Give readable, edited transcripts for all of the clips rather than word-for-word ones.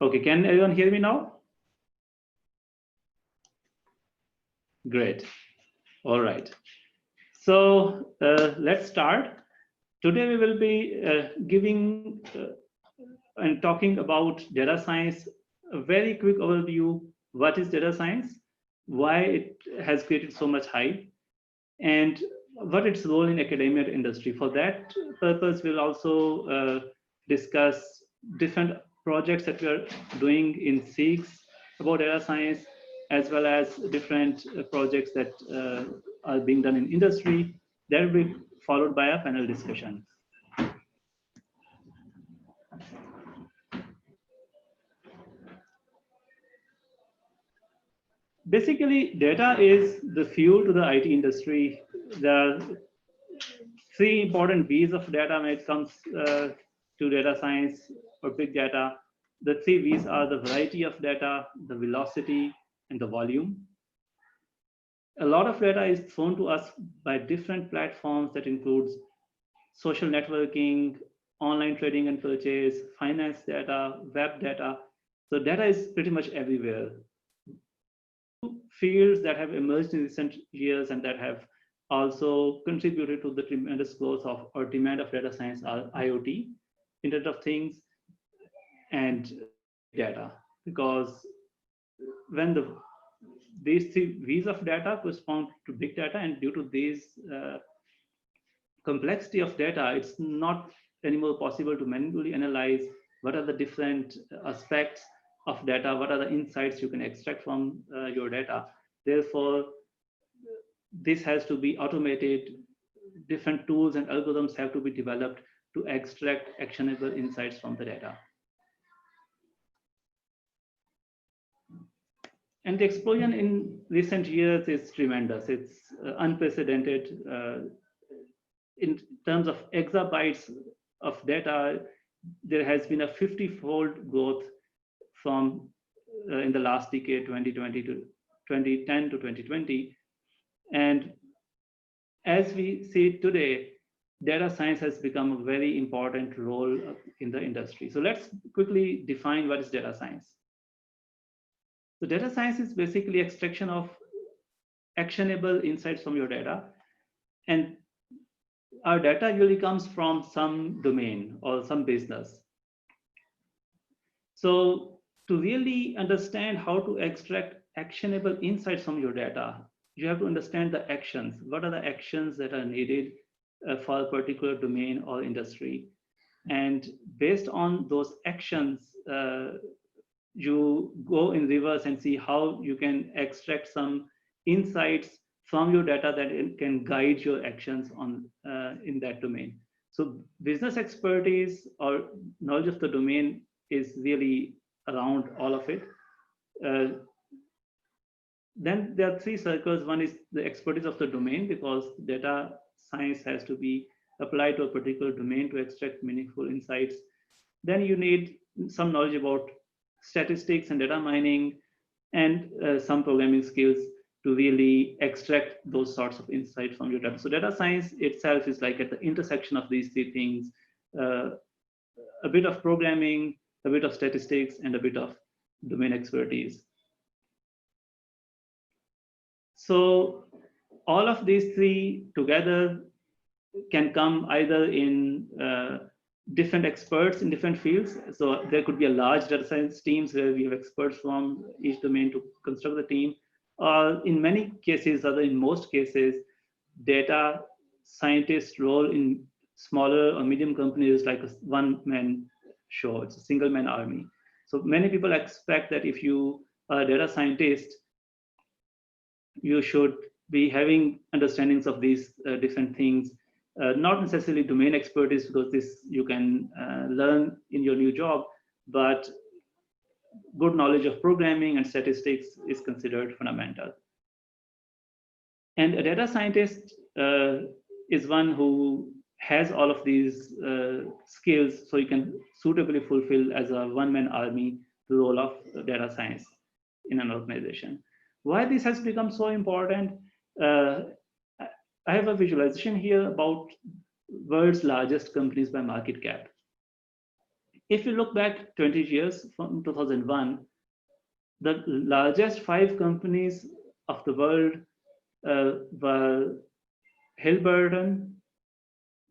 Okay, can everyone hear me now? Great. All right. So let's start. Today we will be giving and talking about data science, a very quick overview. What is data science? Why it has created so much hype? And what its role in academia industry. For that purpose, we'll also discuss different projects that we are doing in SEEKS about data science, as well as different projects that are being done in industry. That will be followed by a panel discussion. Basically, data is the fuel to the IT industry. There are three important V's of data when it comes to data science or big data. The three V's are the variety of data, the velocity, and the volume. A lot of data is thrown to us by different platforms that includes social networking, online trading and purchase, finance data, web data. So data is pretty much everywhere. Fields that have emerged in recent years and that have also contributed to the tremendous growth of or demand of data science are IoT, Internet of Things, and data. Because when these three V's of data correspond to big data, and due to this complexity of data, it's not anymore possible to manually analyze what are the different aspects of data, what are the insights you can extract from your data. Therefore, this has to be automated. Different tools and algorithms have to be developed to extract actionable insights from the data. And the explosion in recent years is tremendous. It's unprecedented. In terms of exabytes of data, there has been a 50-fold growth from in the last decade, 2020 to 2010 to 2020. And as we see today, data science has become a very important role in the industry. So let's quickly define what is data science. So data science is basically extraction of actionable insights from your data. And our data usually comes from some domain or some business. So to really understand how to extract actionable insights from your data, you have to understand the actions. What are the actions that are needed for a particular domain or industry? And based on those actions, you go in reverse and see how you can extract some insights from your data that can guide your actions on in that domain. So business expertise or knowledge of the domain is really around all of it. Then there are three circles. One is the expertise of the domain, because data science has to be applied to a particular domain to extract meaningful insights. Then you need some knowledge about statistics and data mining, and some programming skills to really extract those sorts of insights from your data. So data science itself is like at the intersection of these three things, a bit of programming, a bit of statistics, and a bit of domain expertise. So all of these three together can come either in different experts in different fields. So there could be a large data science teams where we have experts from each domain to construct the team. In many cases, or in most cases, data scientist role in smaller or medium companies is like a one-man show. It's a single-man army. So many people expect that if you are a data scientist, you should be having understandings of these different things, not necessarily domain expertise, because this you can learn in your new job, but good knowledge of programming and statistics is considered fundamental. And a data scientist is one who has all of these skills, so you can suitably fulfill as a one-man army the role of data science in an organization. Why this has become so important? I have a visualization here about world's largest companies by market cap. If you look back 20 years from 2001, the largest 5 companies of the world were Halliburton,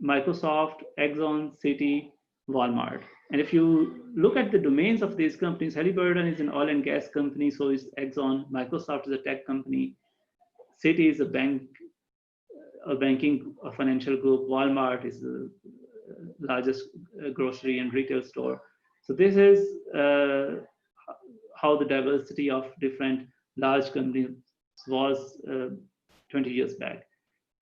Microsoft, Exxon, Citi, Walmart. And if you look at the domains of these companies, Halliburton is an oil and gas company, so is Exxon. Microsoft is a tech company. Citi is a banking, a financial group. Walmart is the largest grocery and retail store. So this is how the diversity of different large companies was 20 years back.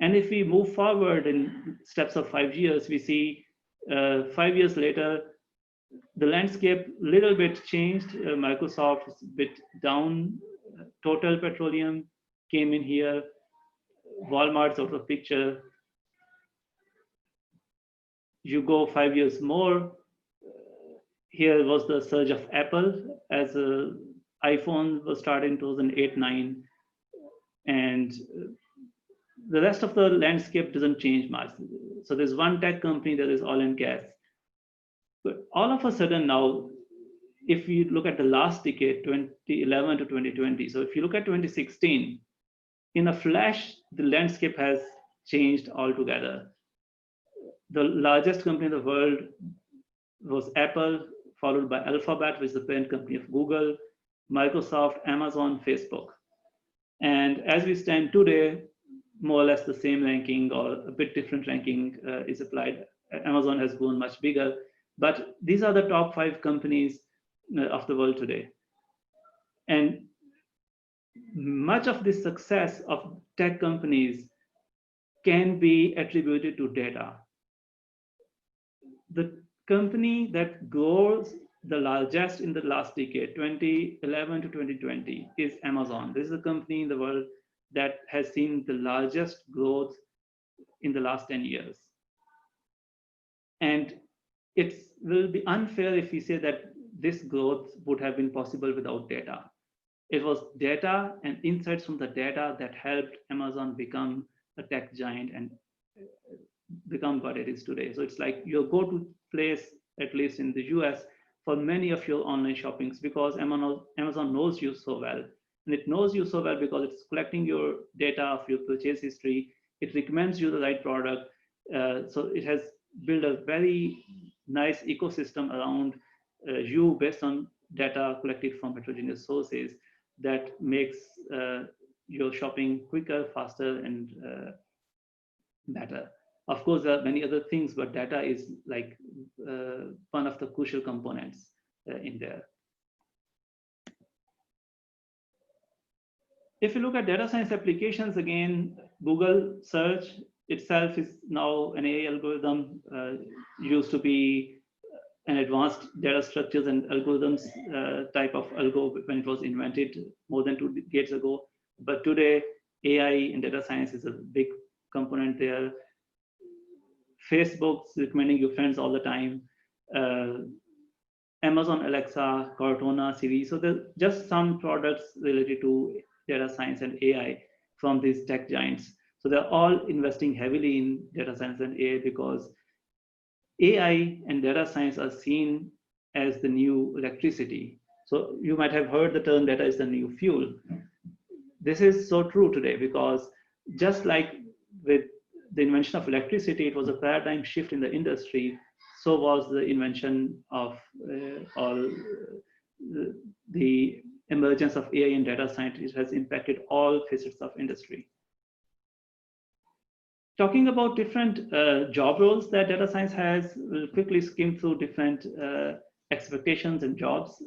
And if we move forward in steps of 5 years, we see 5 years later, the landscape little bit changed. Microsoft is a bit down. Total Petroleum came in here. Walmart's out of picture. You go 5 years more. Here was the surge of Apple as iPhone was started in 2008-9, and the rest of the landscape doesn't change much. So there's one tech company that is oil and gas. But all of a sudden now, if you look at the last decade, 2011 to 2020, so if you look at 2016, in a flash, the landscape has changed altogether. The largest company in the world was Apple, followed by Alphabet, which is the parent company of Google, Microsoft, Amazon, Facebook. And as we stand today, more or less the same ranking or a bit different ranking is applied. Amazon has grown much bigger, but these are the top 5 companies of the world today. And much of the success of tech companies can be attributed to data. The company that grows the largest in the last decade, 2011 to 2020, is Amazon. This is a company in the world that has seen the largest growth in the last 10 years. And it will be unfair if we say that this growth would have been possible without data. It was data and insights from the data that helped Amazon become a tech giant and become what it is today. So it's like your go-to place, at least in the US, for many of your online shoppings, because Amazon knows you so well. And it knows you so well because it's collecting your data of your purchase history. It recommends you the right product. So it has built a very nice ecosystem around you based on data collected from heterogeneous sources that makes your shopping quicker, faster, and better. Of course, there are many other things, but data is like one of the crucial components in there. If you look at data science applications, again, Google search itself is now an AI algorithm. Used to be an advanced data structures and algorithms type of algo when it was invented more than 2 decades ago. But today, AI and data science is a big component there. Facebook's recommending your friends all the time. Amazon Alexa, Cortana, Siri. So there's just some products related to data science and AI from these tech giants. So they're all investing heavily in data science and AI because AI and data science are seen as the new electricity. So you might have heard the term data is the new fuel. This is so true today because just like with the invention of electricity, it was a paradigm shift in the industry. So was the invention of the emergence of AI and data science. It has impacted all facets of industry. Talking about different job roles that data science has, we'll quickly skim through different expectations and jobs.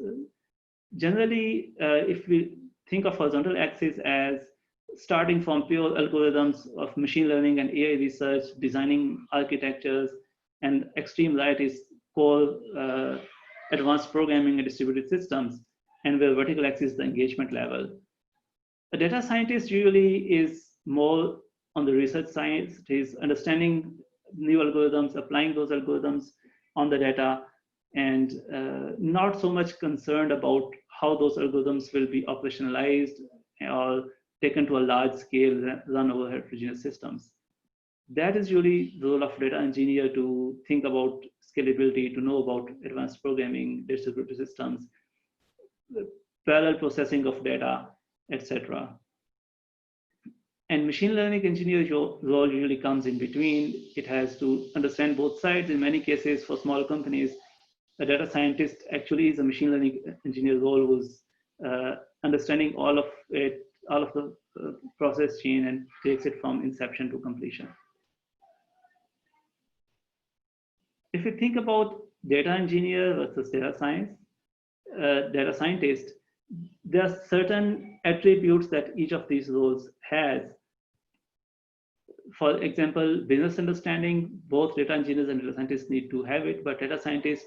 Generally, if we think of horizontal axis as starting from pure algorithms of machine learning and AI research, designing architectures, and extreme right is core advanced programming and distributed systems, and where vertical axis is the engagement level. A data scientist usually is more on the research side. It is understanding new algorithms, applying those algorithms on the data, and not so much concerned about how those algorithms will be operationalized or taken to a large scale, run over heterogeneous systems. That is usually the role of data engineer, to think about scalability, to know about advanced programming, distributed systems, parallel processing of data, etc. And machine learning engineer role usually comes in between. It has to understand both sides. In many cases, for small companies, a data scientist actually is a machine learning engineer role who's understanding all of it, all of the process chain, and takes it from inception to completion. If you think about data engineer versus data scientist, there are certain attributes that each of these roles has. For example, business understanding, both data engineers and data scientists need to have it, but data scientist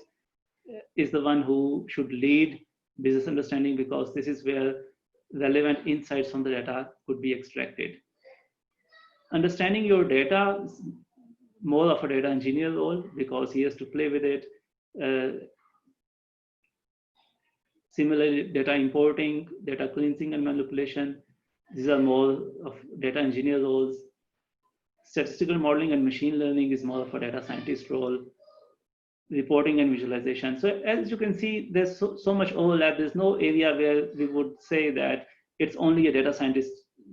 is the one who should lead business understanding, because this is where relevant insights from the data could be extracted. Understanding your data is more of a data engineer role, because he has to play with it. Similarly, data importing, data cleansing and manipulation, these are more of data engineer roles. Statistical modeling and machine learning is more of a data scientist role. Reporting and visualization. So as you can see, there's so much overlap. There's no area where we would say that it's only a data scientist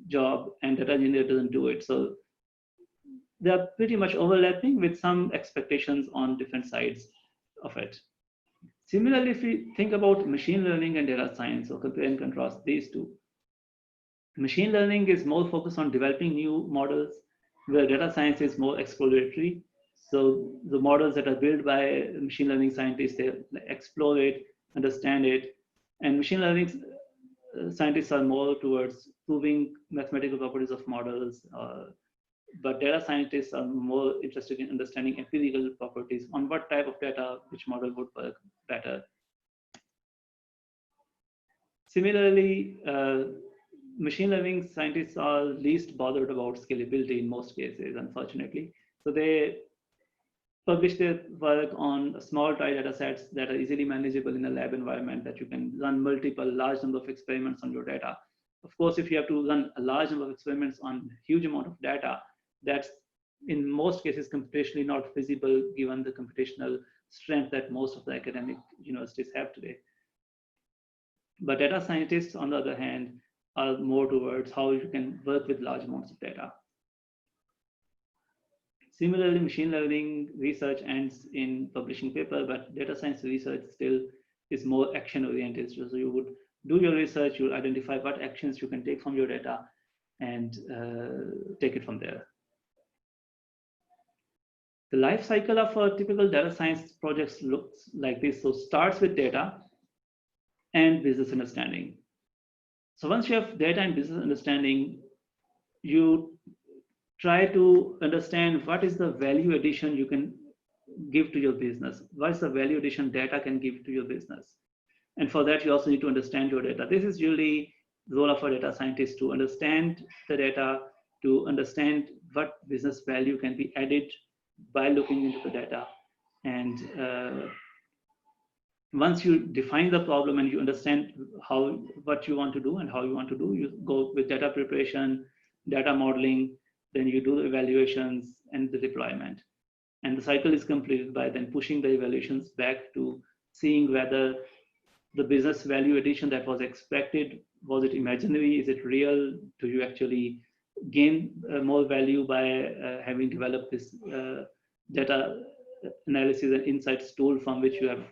job and data engineer doesn't do it. So they're pretty much overlapping with some expectations on different sides of it. Similarly, if we think about machine learning and data science, or compare and contrast these two, machine learning is more focused on developing new models, where data science is more exploratory. So the models that are built by machine learning scientists, they explore it, understand it, and machine learning scientists are more towards proving mathematical properties of models, but data scientists are more interested in understanding empirical properties on what type of data, which model would work better. Similarly, machine learning scientists are least bothered about scalability in most cases, unfortunately. So they publish their work on small data sets that are easily manageable in a lab environment, that you can run large number of experiments on your data. Of course, if you have to run a large number of experiments on a huge amount of data, that's in most cases computationally not feasible, given the computational strength that most of the academic universities have today. But data scientists, on the other hand, are more towards how you can work with large amounts of data. Similarly, machine learning research ends in publishing paper, but data science research still is more action oriented. So you would do your research, you'll identify what actions you can take from your data and take it from there. The life cycle of a typical data science project looks like this. So starts with data and business understanding. So once you have data and business understanding, you try to understand what is the value addition you can give to your business. What is the value addition data can give to your business? And for that, you also need to understand your data. This is usually the role of a data scientist, to understand the data, to understand what business value can be added by looking into the data. And once you define the problem and you understand what you want to do and how you want to do, you go with data preparation, data modeling, then you do the evaluations and the deployment. And the cycle is completed by then pushing the evaluations back to seeing whether the business value addition that was expected, was it imaginary, is it real? Do you actually gain more value by having developed this data analysis and insights tool from which you have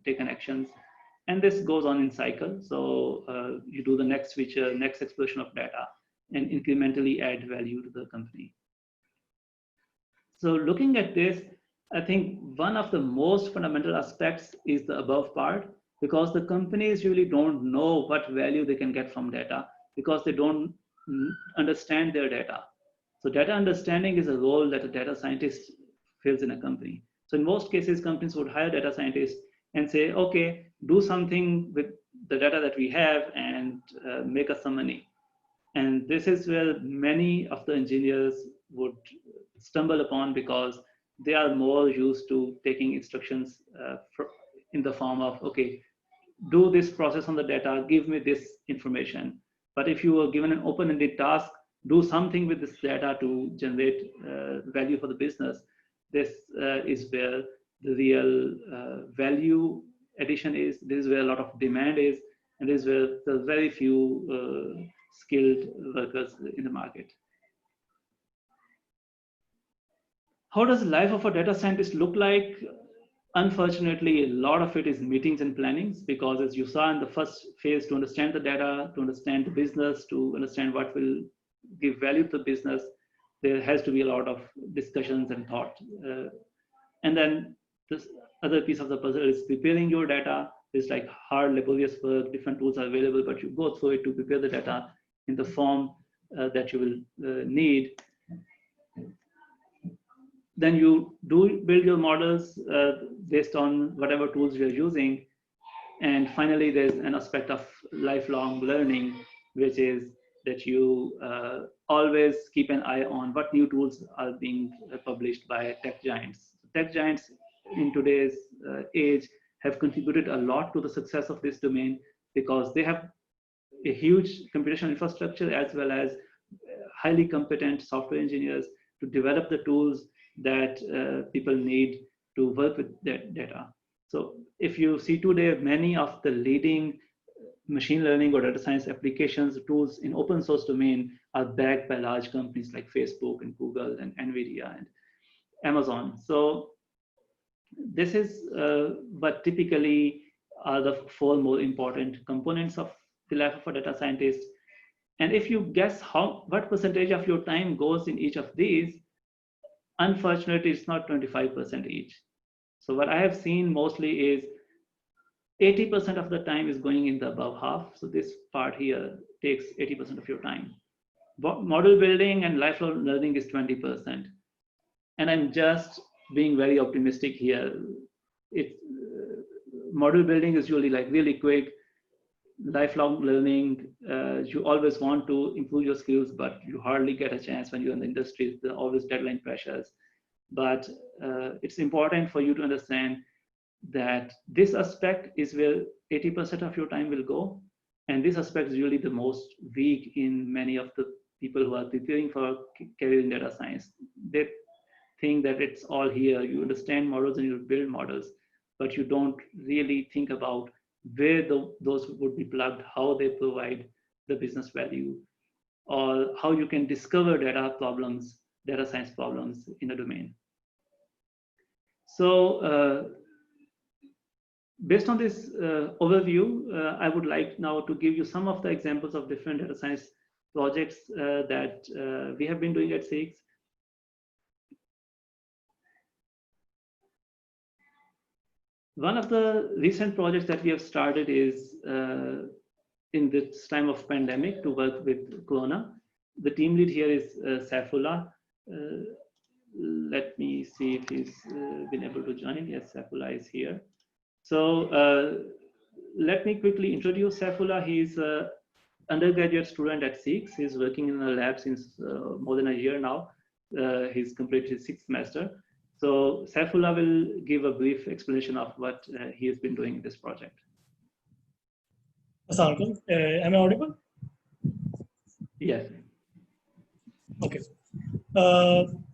taken actions? And this goes on in cycle. So you do the next feature, next explosion of data, and incrementally add value to the company. So looking at this, I think one of the most fundamental aspects is the above part, because the companies really don't know what value they can get from data, because they don't understand their data. So data understanding is a role that a data scientist fills in a company. So in most cases, companies would hire data scientists and say, okay, do something with the data that we have and make us some money. And this is where many of the engineers would stumble upon, because they are more used to taking instructions in the form of, okay, do this process on the data, give me this information. But if you were given an open-ended task, do something with this data to generate value for the business, this is where the real value addition is. This is where a lot of demand is, and this is where there's very few skilled workers in the market. How does the life of a data scientist look like? Unfortunately, a lot of it is meetings and plannings, because as you saw in the first phase, to understand the data, to understand the business, to understand what will give value to the business, there has to be a lot of discussions and thought. And then this other piece of the puzzle is preparing your data. It's like hard, laborious work. Different tools are available, but you go through it to prepare the data in the form that you will need. Then you do build your models based on whatever tools you're using. And finally, there's an aspect of lifelong learning, which is that you always keep an eye on what new tools are being published by tech giants. Tech giants in today's age have contributed a lot to the success of this domain, because they have a huge computational infrastructure as well as highly competent software engineers to develop the tools that people need to work with that data. So if you see today, many of the leading machine learning or data science applications, tools in open source domain are backed by large companies like Facebook and Google and NVIDIA and Amazon. So this is what typically are the 4 more important components of the life of a data scientist. And if you guess what percentage of your time goes in each of these, unfortunately, it's not 25% each. So what I have seen mostly is 80% of the time is going in the above half. So this part here takes 80% of your time. Model building and lifelong learning is 20%. And I'm just being very optimistic here. Model building is usually like really quick. Lifelong learning, you always want to improve your skills, but you hardly get a chance when you're in the industry. There are always deadline pressures. But it's important for you to understand that this aspect is where 80% of your time will go. And this aspect is really the most weak in many of the people who are preparing for a career in data science. They think that it's all here. You understand models and you build models, but you don't really think about where those would be plugged, how they provide the business value, or how you can discover data science problems in a domain. So based on this overview, I would like now to give you some of the examples of different data science projects that we have been doing at SIGS. One of the recent projects that we have started is in this time of pandemic to work with Corona. The team lead here is Saifullah. Let me see if he's been able to join. Yes, Saifullah is here. So let me quickly introduce Saifullah. He's an undergraduate student at SIGS. He's working in a lab since more than a year now. He's completed his 6th semester. So Saifullah will give a brief explanation of what he has been doing in this project. Assalamualaikum. Am I audible? Yes. Okay.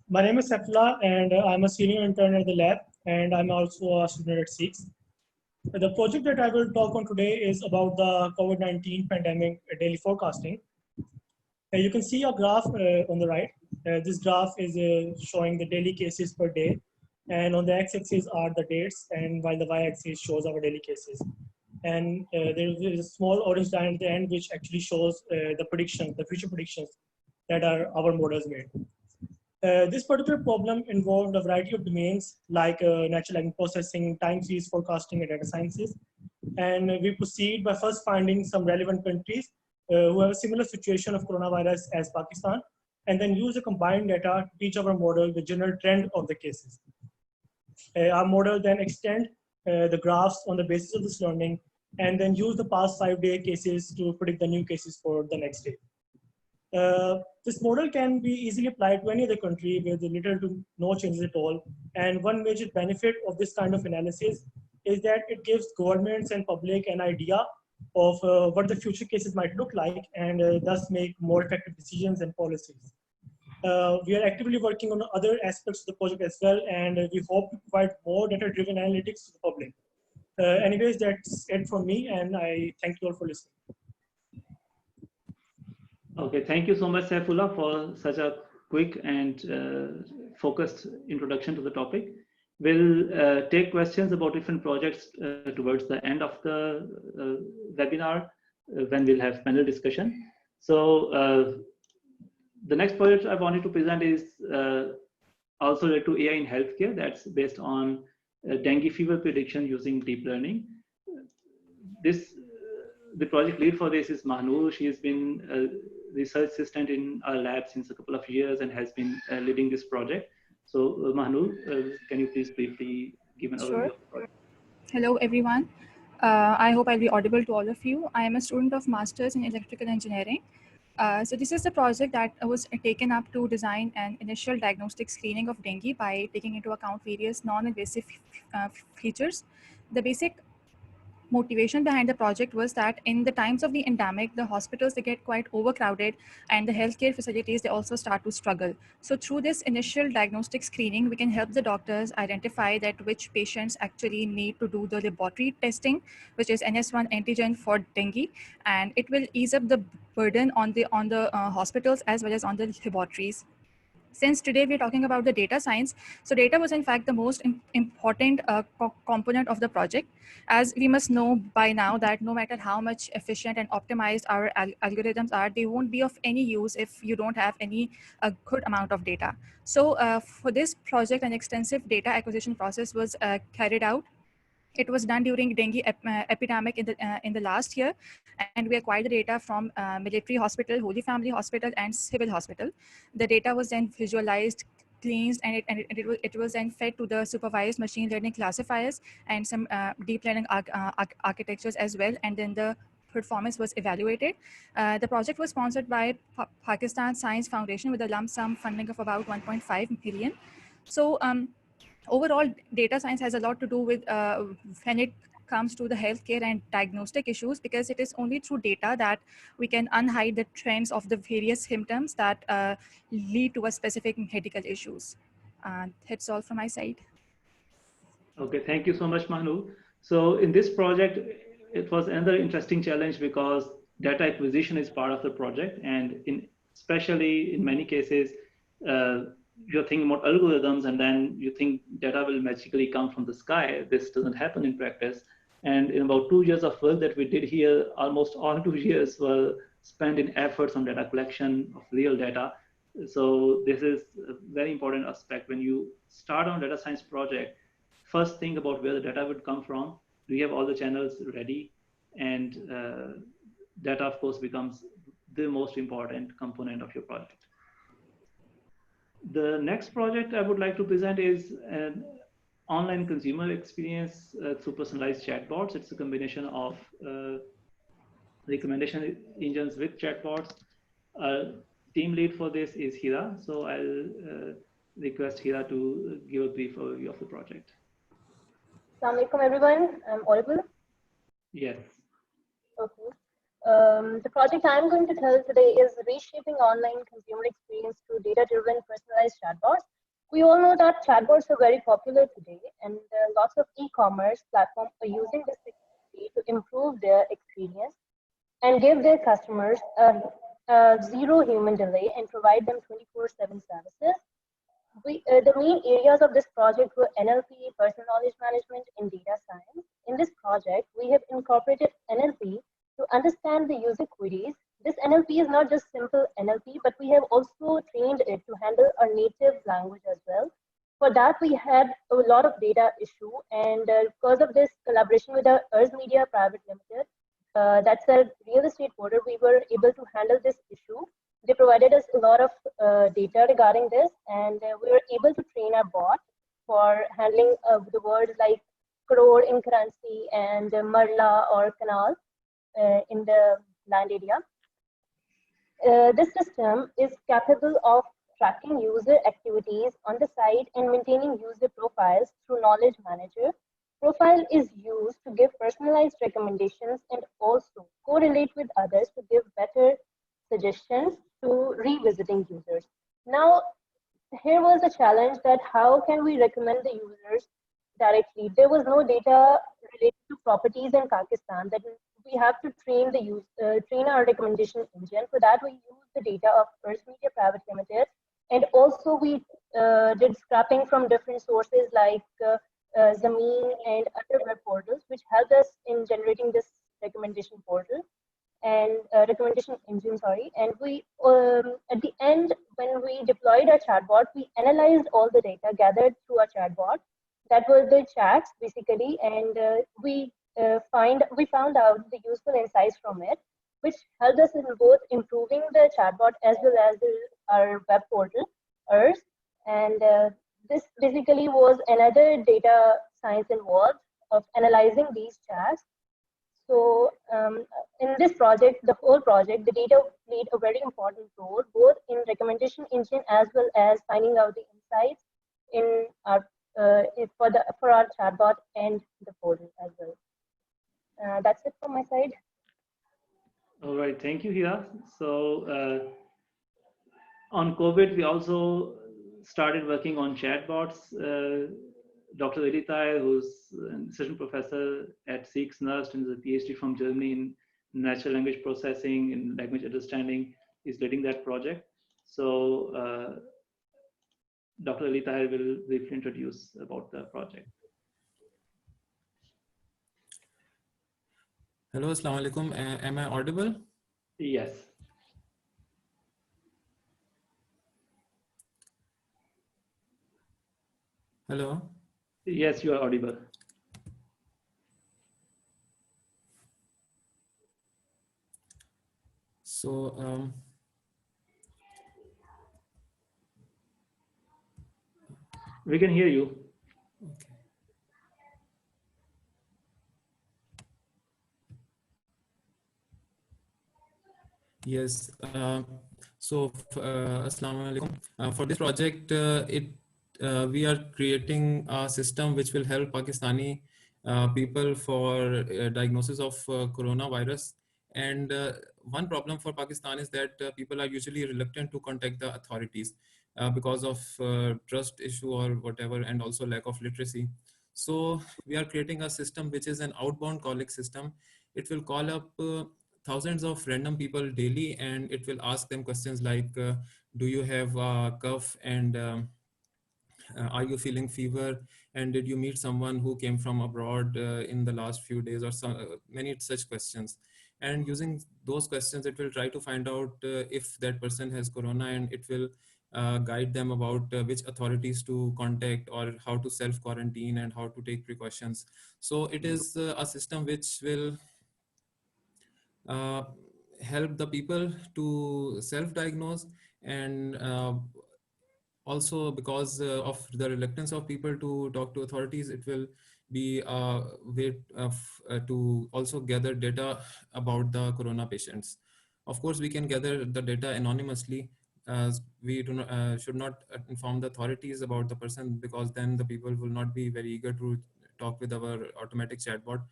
My name is Saifullah, and I'm a senior intern at the lab, and I'm also a student at SIGS. The project that I will talk on today is about the COVID-19 pandemic daily forecasting. You can see a graph on the right. This graph is showing the daily cases per day, and on the x-axis are the dates, and while the y-axis shows our daily cases. And there is a small orange line at the end which actually shows the predictions, the future predictions that our models made. This particular problem involved a variety of domains like natural language processing, time series forecasting, and data sciences. And we proceed by first finding some relevant countries who have a similar situation of coronavirus as Pakistan, and then use the combined data to teach our model the general trend of the cases. Our model then extend the graphs on the basis of this learning, and then use the past 5-day cases to predict the new cases for the next day. This model can be easily applied to any other country with little to no changes at all. And one major benefit of this kind of analysis is that it gives governments and public an idea of what the future cases might look like, and thus make more effective decisions and policies. We are actively working on other aspects of the project as well, and we hope to provide more data-driven analytics to the public. Anyways, that's it from me, and I thank you all for listening. Okay, thank you so much, Saifullah, for such a quick and focused introduction to the topic. We'll take questions about different projects towards the end of the webinar when we'll have panel discussion. So the next project I wanted to present is also related to AI in healthcare. That's based on dengue fever prediction using deep learning. The project lead for this is Mahnoor. She has been a research assistant in our lab since a couple of years and has been leading this project. So Mahnoor, can you please briefly give an overview of the project? Hello, everyone. I hope I'll be audible to all of you. I am a student of Masters in Electrical Engineering. So this is the project that was taken up to design an initial diagnostic screening of dengue by taking into account various non-invasive features. The basic motivation behind the project was that in the times of the endemic, the hospitals, they get quite overcrowded, and the healthcare facilities, they also start to struggle. So through this initial diagnostic screening, we can help the doctors identify that which patients actually need to do the laboratory testing, which is NS1 antigen for dengue, and it will ease up the burden on the hospitals as well as on the laboratories. Since today we're talking about the data science, so data was in fact the most important component of the project, as we must know by now that no matter how much efficient and optimized our algorithms are, they won't be of any use if you don't have any good amount of data. So for this project, an extensive data acquisition process was carried out. It was done during dengue epidemic in the last year, and we acquired the data from military hospital, Holy Family Hospital, and civil hospital. The data was then visualized, cleansed, and it was then fed to the supervised machine learning classifiers and some deep learning architectures as well, and then the performance was evaluated. The project was sponsored by Pakistan Science Foundation with a lump sum funding of about 1.5 million. So overall, data science has a lot to do with when it comes to the healthcare and diagnostic issues, because it is only through data that we can unhide the trends of the various symptoms that lead to a specific medical issues. That's all from my side. Okay, thank you so much, Mahnoor. So in this project, it was another interesting challenge because data acquisition is part of the project, and especially in many cases, you're thinking about algorithms and then you think data will magically come from the sky. This doesn't happen in practice. And in about 2 years of work that we did here, almost all 2 years were spent in efforts on data collection of real data. So this is a very important aspect. When you start on data science project, first think about where the data would come from. Do you have all the channels ready? And data, of course, becomes the most important component of your project. The next project I would like to present is an online consumer experience through personalized chatbots. It's a combination of recommendation engines with chatbots. Team lead for this is Hira. So I'll request Hira to give a brief overview of the project. Assalamu alaikum, everyone. I'm audible? Yes. Okay. The project I'm going to tell today is reshaping online consumer experience through data-driven personalized chatbots. We all know that chatbots are very popular today, and lots of e-commerce platforms are using this technology to improve their experience and give their customers zero human delay and provide them 24/7 services. The main areas of this project were NLP, personal knowledge management, and data science. In this project, we have incorporated NLP to understand the user queries. This NLP is not just simple NLP, but we have also trained it to handle our native language as well. For that, we had a lot of data issue, and because of this collaboration with our Earth Media Private Limited, that's a real estate portal, we were able to handle this issue. They provided us a lot of data regarding this, and we were able to train our bot for handling the words like crore in currency and marla or canal in the land area. This system is capable of tracking user activities on the site and maintaining user profiles through Knowledge Manager. Profile is used to give personalized recommendations and also correlate with others to give better suggestions to revisiting users. Now, here was the challenge that how can we recommend the users directly? There was no data related to properties in Pakistan that we have to train our recommendation engine. For that, we use the data of First Media Private Limited, and also we did scrapping from different sources like Zameen and other web portals, which helped us in generating this recommendation portal and recommendation engine, sorry. And we, at the end, when we deployed our chatbot, we analyzed all the data gathered through our chatbot. That were the chats basically, and we found out the useful insights from it, which helped us in both improving the chatbot as well as our web portal, ERS. And this basically was another data science involved of analyzing these chats. So in this project, the whole project, the data played a very important role, both in recommendation engine as well as finding out the insights in our for our chatbot and the portal as well. That's it from my side. All right, thank you, Hira. So on COVID, we also started working on chatbots. Dr. Elitai, who's an assistant professor at SIX NUST and is a PhD from Germany in natural language processing and language understanding, is leading that project. So Dr. Elitai will briefly introduce about the project. Hello, Assalamu alaikum. Am I audible? Yes. Hello. Yes, you are audible. So, we can hear you. okay. Yes. Assalamu alaikum. For this project, we are creating a system which will help Pakistani people for diagnosis of coronavirus. And one problem for Pakistan is that people are usually reluctant to contact the authorities because of trust issue or whatever, and also lack of literacy. So we are creating a system which is an outbound calling system. It will call up thousands of random people daily, and it will ask them questions like, do you have a cough, and are you feeling fever, and did you meet someone who came from abroad in the last few days, or many such questions. And using those questions, it will try to find out if that person has corona, and it will guide them about which authorities to contact, or how to self quarantine, and how to take precautions. So it is a system which will help the people to self-diagnose, and also because of the reluctance of people to talk to authorities, it will be a way of, to also gather data about the corona patients. Of course, we can gather the data anonymously, as we do not, should not inform the authorities about the person, because then the people will not be very eager to talk with our automatic chatbot.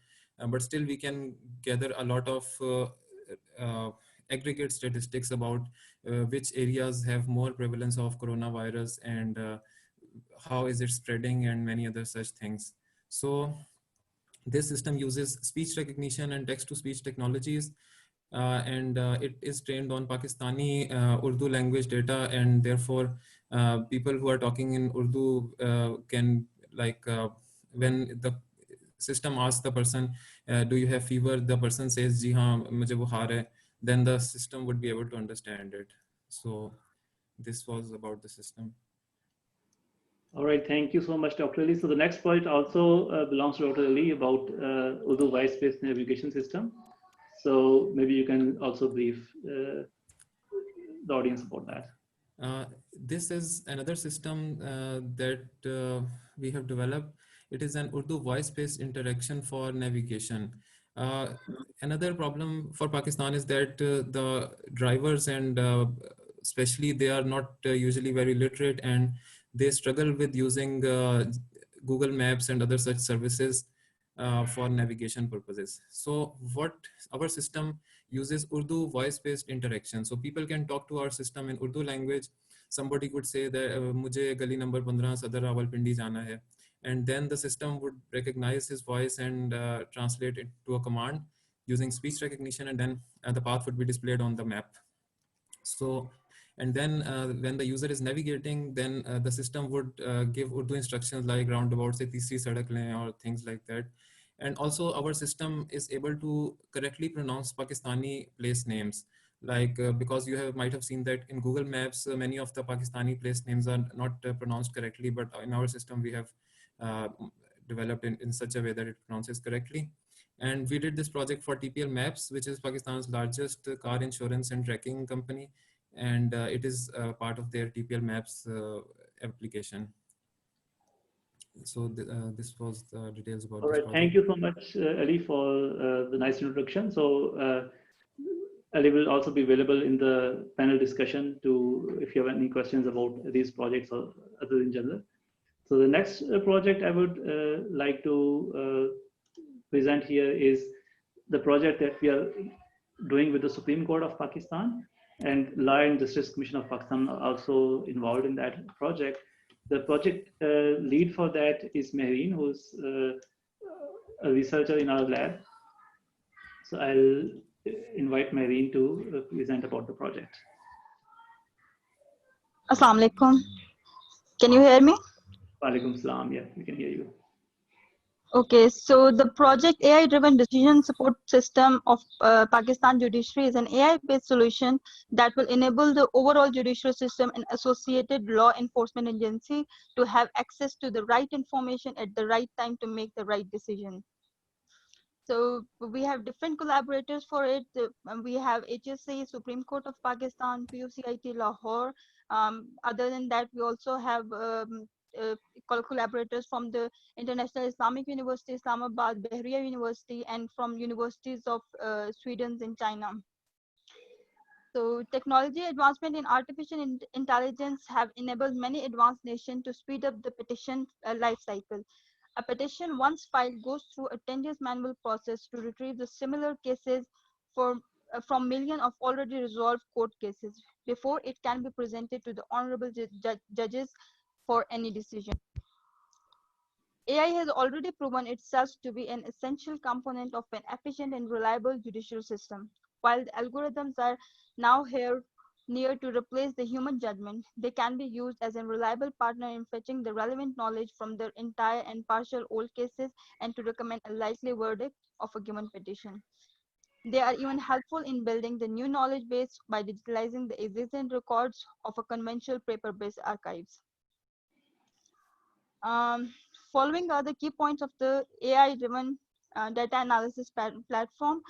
But still we can gather a lot of aggregate statistics about which areas have more prevalence of coronavirus, and how is it spreading, and many other such things. So this system uses speech recognition and text-to-speech technologies, and it is trained on Pakistani Urdu language data, and therefore people who are talking in Urdu can, like, when the system asks the person, do you have fever, the person says, ji haan, mujhe bukhar hai, then the system would be able to understand it. So this was about the system. All right, thank you so much, Dr. Ali. So the next point also belongs to Dr. Ali about Urdu voice-based navigation system. So maybe you can also brief the audience about that. This is another system that we have developed. It is an Urdu voice-based interaction for navigation. Another problem for Pakistan is that the drivers, and especially, they are not usually very literate, and they struggle with using Google Maps and other such services for navigation purposes. So what our system uses Urdu voice-based interaction. So people can talk to our system in Urdu language. somebody could say that मुझे गली number 15 सदर रावलपिंडी जाना है, and then the system would recognize his voice and translate it to a command using speech recognition, and then the path would be displayed on the map. So, and then when the user is navigating, then the system would give Urdu instructions like roundabout se teesri sadak lein or things like that. And also our system is able to correctly pronounce Pakistani place names. Like because you might have seen that in Google Maps, many of the Pakistani place names are not pronounced correctly, but in our system we have developed in such a way that it pronounces correctly. And we did this project for TPL Maps, which is Pakistan's largest car insurance and tracking company. And it is part of their TPL Maps application. So this was the details about All this right, project. thank you so much, Ali, for the nice introduction. So Ali will also be available in the panel discussion to, if you have any questions about these projects or other in general. So the next project I would like to present here is the project that we are doing with the Supreme Court of Pakistan, and Law and Justice Commission of Pakistan are also involved in that project. The project lead for that is Mehreen, who's a researcher in our lab. So I'll invite Mehreen to present about the project. Assalamu alaikum. Can you hear me? Walaikum salam. Yeah, we can hear you. Okay, so the project AI-driven decision support system of Pakistan judiciary is an AI-based solution that will enable the overall judicial system and associated law enforcement agency to have access to the right information at the right time to make the right decision. So we have different collaborators for it. We have HSC, Supreme Court of Pakistan, PUCIT, Lahore. Other than that, we also have collaborators from the International Islamic University, Islamabad, Bahria University, and from universities of Sweden and China. So technology advancement in artificial intelligence have enabled many advanced nations to speed up the petition life cycle. A petition once filed goes through a tedious manual process to retrieve the similar cases from millions of already resolved court cases before it can be presented to the honorable judges for any decision. AI has already proven itself to be an essential component of an efficient and reliable judicial system. While the algorithms are now near to replace the human judgment, they can be used as a reliable partner in fetching the relevant knowledge from the entire and partial old cases and to recommend a likely verdict of a given petition. They are even helpful in building the new knowledge base by digitalizing the existing records of a conventional paper-based archives. Following are the key points of the AI-driven data analysis platform.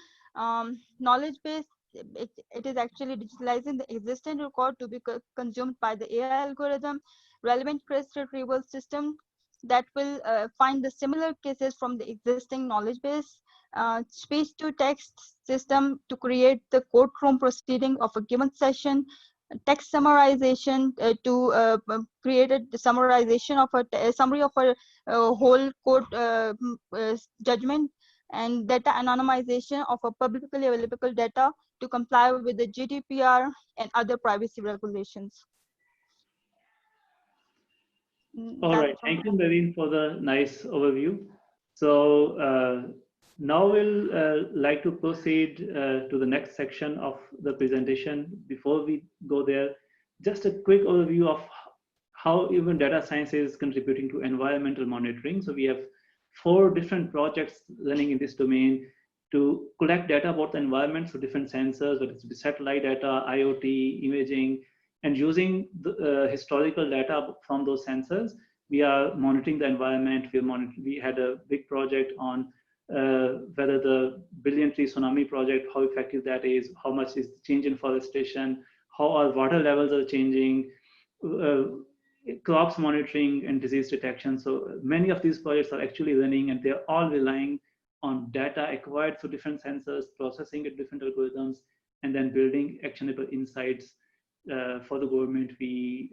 Knowledge base, it is actually digitalizing the existing record to be consumed by the AI algorithm. Relevant case retrieval system that will find the similar cases from the existing knowledge base. Speech to text system to create the courtroom proceeding of a given session. Text summarization to create a summarization of a summary of a whole court judgment, and data anonymization of a publicly available data to comply with the GDPR and other privacy regulations. All right, thank you, Mehreen, for the nice overview. So now we'll like to proceed to the next section of the presentation. Before we go there, just a quick overview of how even data science is contributing to environmental monitoring. So we have 4 different projects running in this domain to collect data about the environment, so different sensors, whether it's satellite data, IoT, imaging, and using the historical data from those sensors, we are monitoring the environment. We had a big project on whether the billion tree tsunami project, how effective that is, how much is the change in forestation, how our water levels are changing, crops monitoring and disease detection. So many of these projects are actually running, and they're all relying on data acquired through different sensors, processing it, different algorithms, and then building actionable insights for the government. We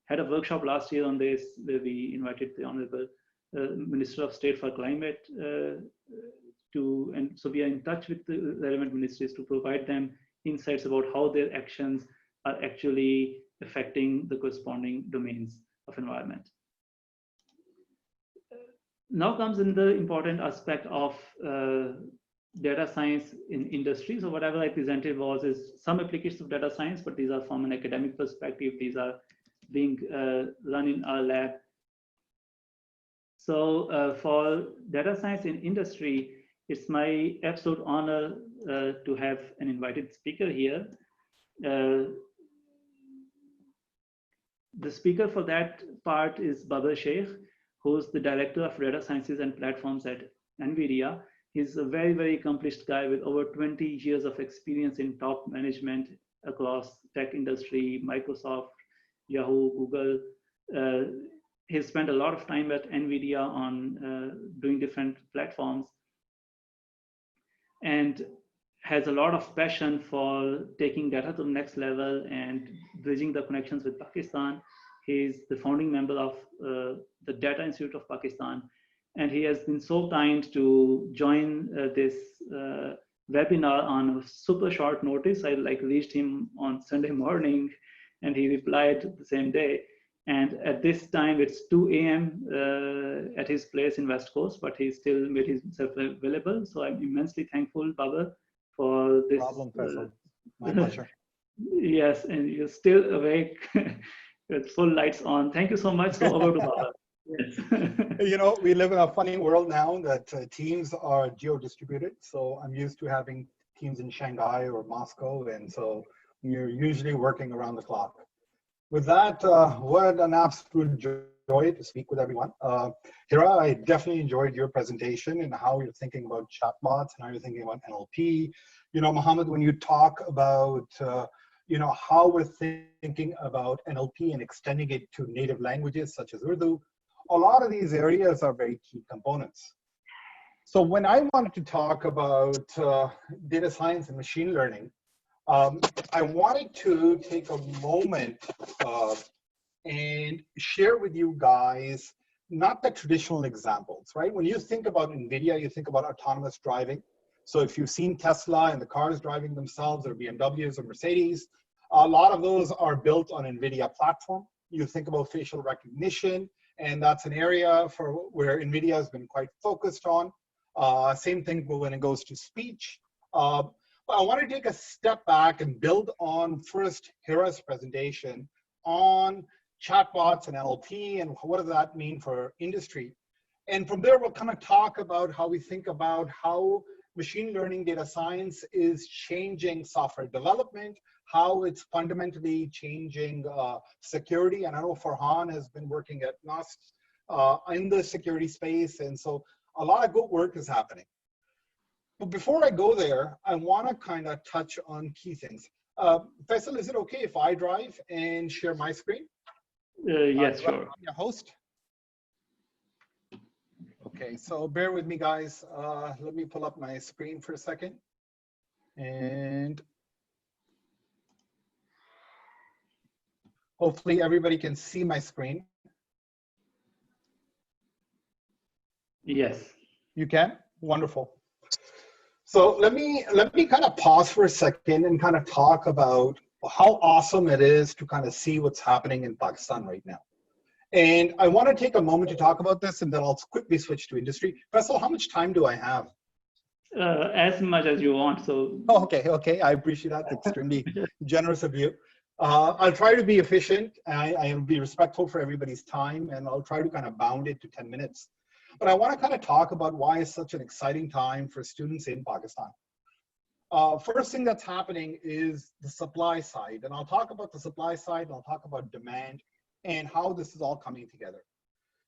had a workshop last year on this, where we invited the Honorable Minister of State for Climate and so we are in touch with the relevant ministries to provide them insights about how their actions are actually affecting the corresponding domains of environment. Now comes in the important aspect of data science in industry. So whatever I presented is some applications of data science, but these are from an academic perspective. These are being run in our lab. So for data science in industry, it's my absolute honor to have an invited speaker here. The speaker for that part is Babar Sheikh, who's the director of data sciences and platforms at NVIDIA. He's a very, very accomplished guy with over 20 years of experience in top management across tech industry, Microsoft, Yahoo, Google. He's spent a lot of time at NVIDIA on doing different platforms and has a lot of passion for taking data to the next level and bridging the connections with Pakistan. He's the founding member of the Data Institute of Pakistan. And he has been so kind to join this webinar on a super short notice. I reached him on Sunday morning and he replied the same day. And at this time, it's 2 a.m. At his place in West Coast, but he still made himself available. So I'm immensely thankful, Baba, for this. Problem, Faisal. My pleasure. Yes, and you're still awake with full lights on. Thank you so much. So over to Baba. Yes. You know, we live in a funny world now that teams are geo-distributed. So I'm used to having teams in Shanghai or Moscow. And so you're usually working around the clock. With that, what an absolute joy to speak with everyone. Hira, I definitely enjoyed your presentation and how you're thinking about chatbots and how you're thinking about NLP. You know, Mohammed, when you talk about, you know, how we're thinking about NLP and extending it to native languages such as Urdu, a lot of these areas are very key components. So when I wanted to talk about data science and machine learning, I wanted to take a moment and share with you guys not the traditional examples, right? When you think about NVIDIA, you think about autonomous driving. So if you've seen Tesla and the cars driving themselves, or BMWs or Mercedes, a lot of those are built on NVIDIA platform. You think about facial recognition, and that's an area for where NVIDIA has been quite focused on. Same thing when it goes to speech. But I want to take a step back and build on first Hira's presentation on chatbots and NLP and what does that mean for industry. And from there, we'll kind of talk about how we think about how machine learning data science is changing software development, how it's fundamentally changing security. And I know Farhan has been working at NUST in the security space. And so a lot of good work is happening. But before I go there, I want to kind of touch on key things. Faisal, is it okay if I drive and share my screen? Yes, sure. Your host. Okay, so bear with me, guys. Let me pull up my screen for a second. And hopefully everybody can see my screen. Yes. You can? Wonderful. So let me kind of pause for a second and kind of talk about how awesome it is to kind of see what's happening in Pakistan right now. And I want to take a moment to talk about this, and then I'll quickly switch to industry. Faisal, how much time do I have? As much as you want. So. Oh, okay. I appreciate that. Extremely generous of you. I'll try to be efficient. I will be respectful for everybody's time, and I'll try to kind of bound it to 10 minutes. But I want to kind of talk about why it's such an exciting time for students in Pakistan. First thing that's happening is the supply side. And I'll talk about the supply side, and I'll talk about demand and how this is all coming together.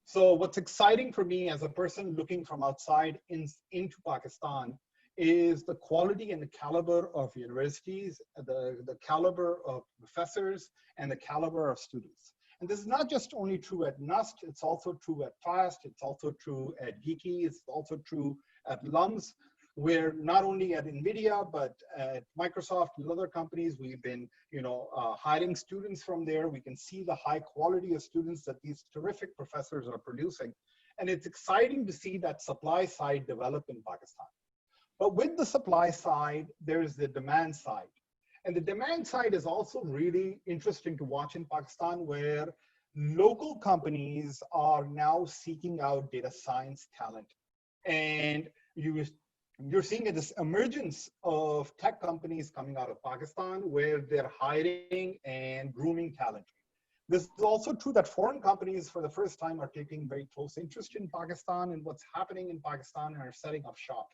So what's exciting for me as a person looking from outside into Pakistan is the quality and the caliber of universities, the caliber of professors, and the caliber of students. And this is not just only true at NUST, it's also true at FAST, it's also true at Geeky, it's also true at LUMS, where not only at NVIDIA, but at Microsoft and other companies, we've been hiring students from there. We can see the high quality of students that these terrific professors are producing. And it's exciting to see that supply side develop in Pakistan. But with the supply side, there's the demand side. And the demand side is also really interesting to watch in Pakistan, where local companies are now seeking out data science talent. And you're seeing this emergence of tech companies coming out of Pakistan where they're hiring and grooming talent. This is also true that foreign companies for the first time are taking very close interest in Pakistan and what's happening in Pakistan and are setting up shop.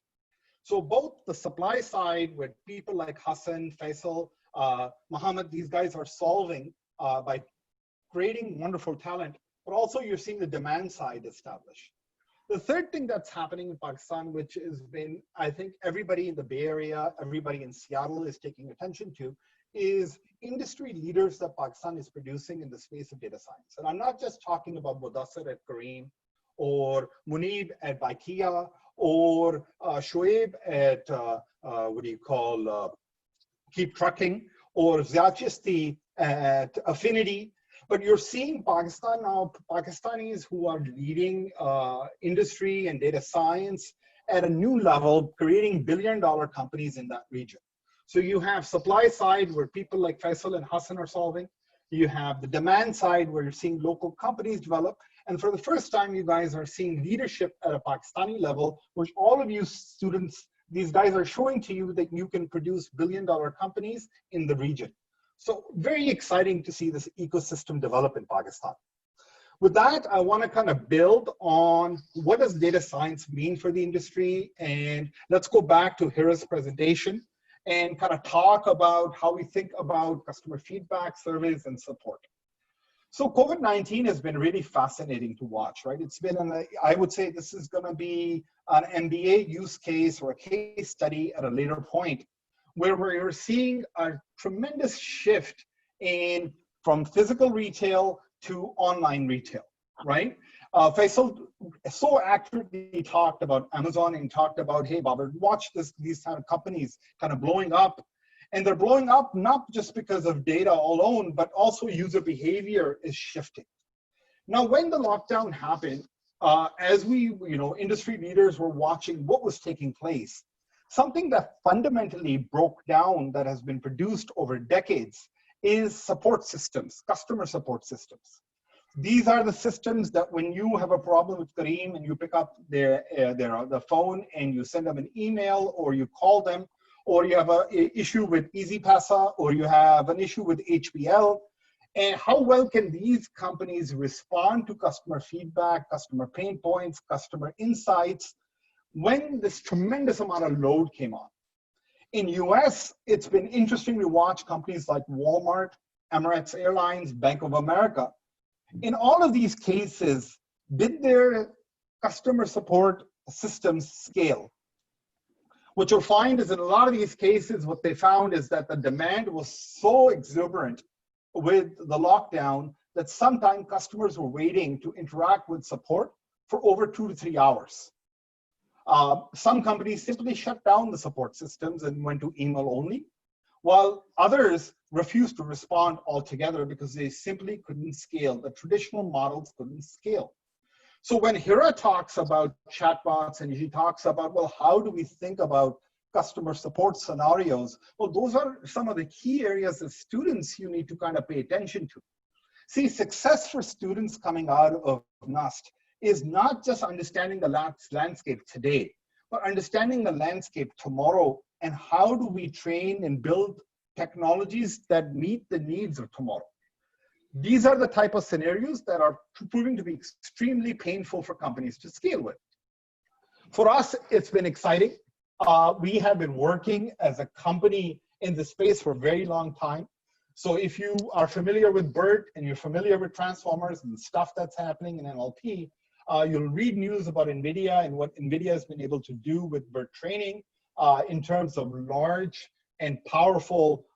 So both the supply side, where people like Hassan, Faisal, Mohammed, these guys are solving by creating wonderful talent, but also you're seeing the demand side established. The third thing that's happening in Pakistan, which has been, I think everybody in the Bay Area, everybody in Seattle is taking attention to, is industry leaders that Pakistan is producing in the space of data science. And I'm not just talking about Mudassir at Kareem, or Munib at Baikia, or Shoaib at, Keep Trucking, or Ziachisti at Affinity. But you're seeing Pakistan now, Pakistanis who are leading industry and data science at a new level, creating billion-dollar companies in that region. So you have supply side where people like Faisal and Hassan are solving. You have the demand side where you're seeing local companies develop. And for the first time, you guys are seeing leadership at a Pakistani level, which all of you students, these guys are showing to you that you can produce billion-dollar companies in the region. So very exciting to see this ecosystem develop in Pakistan. With that, I want to kind of build on what does data science mean for the industry, and let's go back to Hira's presentation and kind of talk about how we think about customer feedback, surveys, and support. So COVID-19 has been really fascinating to watch, right? It's been, I would say this is going to be an MBA use case or a case study at a later point, where we're seeing a tremendous shift from physical retail to online retail, right? Faisal so accurately talked about Amazon and talked about, hey, Babar, watch these kind of companies kind of blowing up. And they're blowing up not just because of data alone, but also user behavior is shifting. Now, when the lockdown happened, as we, industry leaders were watching what was taking place, something that fundamentally broke down that has been produced over decades is support systems, customer support systems. These are the systems that when you have a problem with Kareem and you pick up the phone and you send them an email or you call them, or you have an issue with EasyPasa, or you have an issue with HBL, and how well can these companies respond to customer feedback, customer pain points, customer insights, when this tremendous amount of load came on. In US, it's been interesting to watch companies like Walmart, Emirates Airlines, Bank of America. In all of these cases, did their customer support systems scale? What you'll find is in a lot of these cases, what they found is that the demand was so exuberant with the lockdown that sometimes customers were waiting to interact with support for over 2 to 3 hours. Some companies simply shut down the support systems and went to email only, while others refused to respond altogether because they simply couldn't scale. The traditional models couldn't scale. So when Hira talks about chatbots and she talks about, well, how do we think about customer support scenarios? Well, those are some of the key areas as students you need to kind of pay attention to. See, success for students coming out of NUST is not just understanding the landscape today, but understanding the landscape tomorrow and how do we train and build technologies that meet the needs of tomorrow. These are the type of scenarios that are proving to be extremely painful for companies to scale with. For us, it's been exciting. We have been working as a company in this space for a very long time. So if you are familiar with BERT and you're familiar with transformers and stuff that's happening in NLP, you'll read news about NVIDIA and what NVIDIA has been able to do with BERT training in terms of large and powerful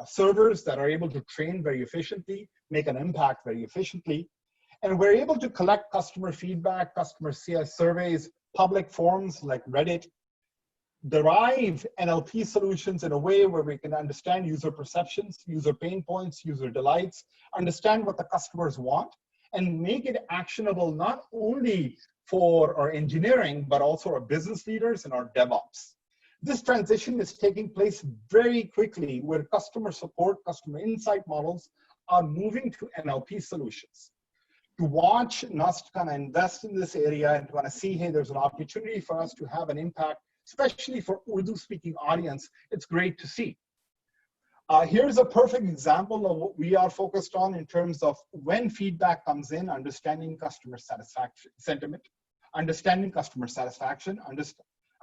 servers that are able to train very efficiently, make an impact very efficiently. And we're able to collect customer feedback, customer CS surveys, public forums like Reddit, derive NLP solutions in a way where we can understand user perceptions, user pain points, user delights, understand what the customers want, and make it actionable not only for our engineering, but also our business leaders and our DevOps. This transition is taking place very quickly where customer support, customer insight models are moving to NLP solutions. To watch NUST kind of invest in this area and to kind of see, hey, there's an opportunity for us to have an impact, especially for Urdu speaking audience, it's great to see. Here's a perfect example of what we are focused on in terms of when feedback comes in, understanding customer satisfaction, sentiment, understanding customer satisfaction,